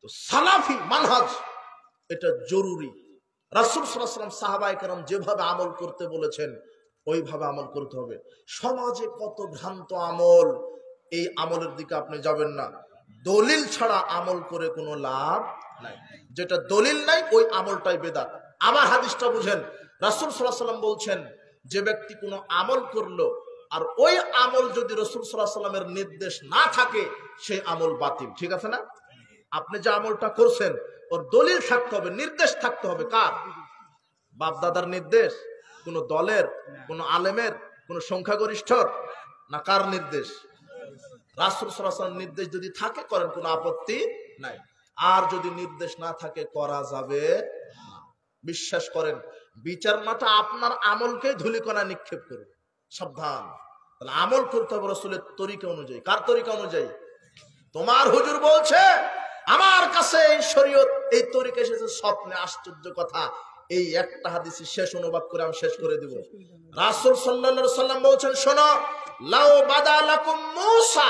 তো সালাফি মানহাজ এটা জরুরি। রাসূল সাল্লাল্লাহু আলাইহি ওয়াসাল্লাম সাহাবায়ে কেরাম যেভাবে আমল করতে বলেছেন ওইভাবে আমল করতে হবে। সমাজে কত ভ্রান্ত আমল, এই আমলের দিকে আপনি যাবেন না। দলিল ছাড়া আমল করে কোনো লাভ নাই। যেটা দলিল নাই ওই আমলটাই বেদাত। আবার হাদিসটা বুঝেন, রাসূল সাল্লাল্লাহু আলাইহি ওয়াসাল্লাম বলছেন, যে ব্যক্তি কোনো আমল করলো আর ওই আমল যদি রাসূল সাল্লাল্লাহু আলাইহি ওয়াসাল্লামের নির্দেশ না থাকে, সেই আমল বাতিল। ঠিক আছে না? আপনি যে আমলটা করছেন ওর দলিল থাকতে হবে, নির্দেশ থাকতে হবে। কার? বাপ দাদার নির্দেশ? কোন দলের, কোন আলেমের, কোন সংখ্যাগরিষ্ঠর, না কার নির্দেশ? রাসূল সাল্লাল্লাহু আলাইহি ওয়াসাল্লাম নির্দেশ যদি থাকে করেন, কোনো আপত্তি নাই। আর যদি নির্দেশ না থাকে করা যাবে না। বিশ্বাস করেন, বিচার মাথা আপনার আমলকে ধূলিকণা নিক্ষেপ করবে। সাবধান। তাহলে আমল করতে হবে রাসূলের তরিকা অনুযায়ী। কার তরিকা অনুযায়ী? তোমার হুজুর বলছে আমার কাছে এই শরীয়ত, এই তরিকা এসেছে স্বপ্নে। আশ্চর্য কথা, এই একটা হাদিসই শেষ অনুবাদ করে আমি শেষ করে দিব। রাসূল সাল্লাল্লাহু আলাইহি সাল্লাম বলছেন, শোনো, লাউ বাদালাকুম মূসা,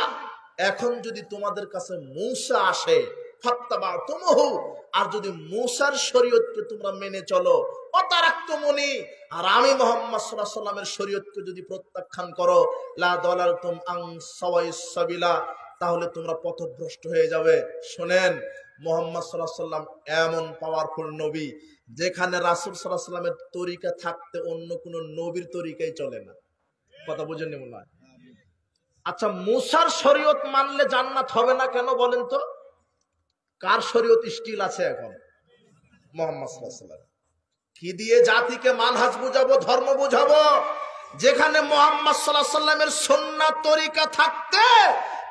এখন যদি তোমাদের কাছে মূসা আসে, ফাত্তাবাতুমহু, আর যদি মূসার শরীয়তকে তোমরা মেনে চলো, অতারাক্তুমুনি, আর আমি মুহাম্মদ সাল্লাল্লাহু আলাইহি সাল্লামের শরীয়তকে যদি প্রত্যাখ্যান করো, লা দালালতুম আন সাওয়াইস সাবিলা, তাহলে তোমরা পথভ্রষ্ট হয়ে যাবে। শোনেন, মুহাম্মদ সাল্লাল্লাহু আলাইহি সাল্লাম এমন পাওয়ারফুল নবী, যেখানে রাসূল সাল্লাল্লাহু আলাইহি সাল্লামের তরিকা থাকতে অন্য কোন নবীর তরিকাই চলে না। কথা বুঝেননি মনে হয়? আচ্ছা, মুসার শরীয়ত মানলে জান্নাত হবে না কেন বলেন তো? কার শরীয়ত স্টিল আছে এখন? মুহাম্মদ সাল্লাল্লাহু আলাইহি সাল্লাম। কি দিয়ে জাতিকে মানহাজ বুঝাবো, ধর্ম বুঝাবো? যেখানে মুহাম্মদ সাল্লাল্লাহু আলাইহি সাল্লামের সুন্নাত তরিকা থাকতে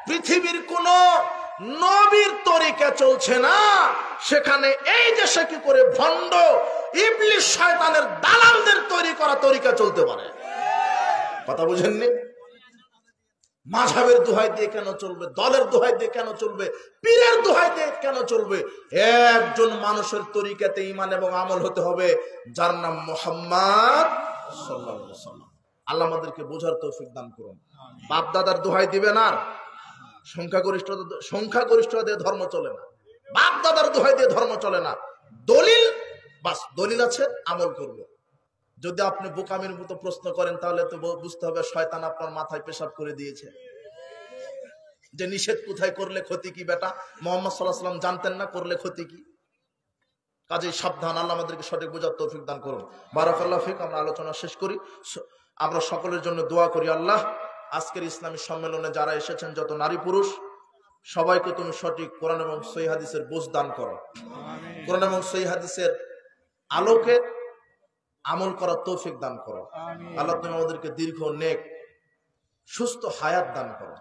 পৃথিবীর কোন নবীর তরিকা চলছে না, সেখানে এই দেশে কি করে ভণ্ড ইবলিস শয়তানের দালালদের তৈরি করা তরিকা চলতে পারে? কথা বুঝেননি? মাযহাবের দোহাই দিয়ে কেন চলবে? দলের দোহাই দিয়ে কেন চলবে? পীরের দোহাই দিয়ে কেন চলবে? একজন মানুষের তরিকাতে ঈমান এবং আমল হতে হবে, যার নাম মুহাম্মদ সাল্লাল্লাহু আলাইহি ওয়াসাল্লাম। আল্লাহ আমাদেরকে বোঝার তৌফিক দান করুন। বাপ দাদার দোহাই দিবেন আর সংখ্যাগরিষ্ঠতা দিয়ে ধর্ম চলে না। বাপ দাদার দোহাই দিয়ে ধর্ম চলে না। দলিল, বাস দলিল আছে, আমল করব। যদি আপনি বোকামির মতো প্রশ্ন করেন, তাহলে তো বুঝতে হবে শয়তান আপনার মাথায় পেশাব করে দিয়েছে যে নিষেধ কোথায়, করলে ক্ষতি কি। বেটা, মুহাম্মদ সাল্লাল্লাহু আলাইহি ওয়াসাল্লাম জানতেন না করলে ক্ষতি কি? কাজেই সাবধান। আল্লাহ আমাদেরকে সঠিক বোঝার তৌফিক দান করুন। বারাকাল্লাহু ফিক। আমরা আলোচনা শেষ করি। আমরা সকলের জন্য দোয়া করি। আল্লাহ, আজকের ইসলামী সম্মেলনে যারা এসেছেন, যত নারী পুরুষ, সবাইকে তুমি সঠিক কোরআন এবং সহিহ হাদিসের বুঝ দান করো। কোরআন এবং সহিহ হাদিসের আলোকে আমল করার তৌফিক দান করো। আল্লাহ, তুমি আমাদেরকে দীর্ঘ, নেক, সুস্থ হায়াত দান করো,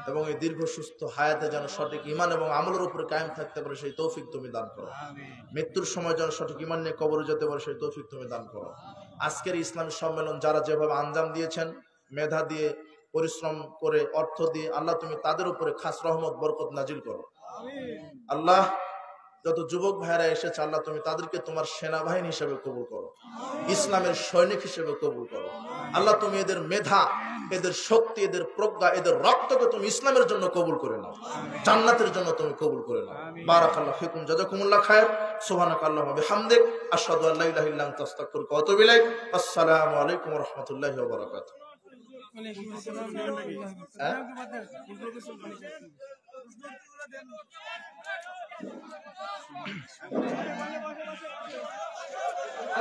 এবং এই দীর্ঘ সুস্থ হায়াতে যেন সঠিক ঈমান এবং আমলের উপরে কায়েম থাকতে পারে সেই তৌফিক তুমি দান করো। মৃত্যুর সময় যেন সঠিক ঈমান নিয়ে কবরে যেতে পারে সেই তৌফিক তুমি দান করো। আজকের ইসলামী সম্মেলন যারা যেভাবে আঞ্জাম দিয়েছেন, মেধা দিয়ে, পরিশ্রম করে, অর্থ দিয়ে, আল্লাহ তুমি তাদের উপরে খাস রহমত বরকত নাজিল করো। আল্লাহ, যত যুবক ভাইরা এসেছে, আল্লাহ তুমি তাদেরকে তোমার সেনাবাহিনী হিসেবে কবুল করো, ইসলামের সৈনিক হিসেবে কবুল করো। আল্লাহ, তুমি এদের মেধা, এদের শক্তি, এদের প্রজ্ঞা, এদের রক্তকে তুমি ইসলামের জন্য কবুল করে নাও, জান্নাতের জন্য তুমি কবুল করে নাও। বারাকাল্লাহু ফিকুম, জাযাকুমুল্লাহ খায়র। সুবহানাকাল্লাহুম্মা ওয়া বিহামদিক, আশহাদু আল্লা ইলাহা ইল্লা আনতা, আস্তাগফিরুকা ওয়া আতুবু ইলাইক। আসসালামু আলাইকুম ওয়া রাহমাতুল্লাহি ওয়া বারাকাতুহু।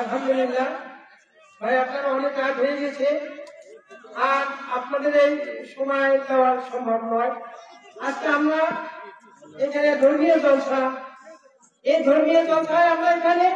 আলহামদুলিল্লাহ ভাই, আপনারা অনেক রাত হয়ে গেছে, আর আপনাদের এই সময় দেওয়া সম্ভব নয়। আজকে আমরা এখানে ধর্মীয় জলসা, এই ধর্মীয় জলসায় আমরা এখানে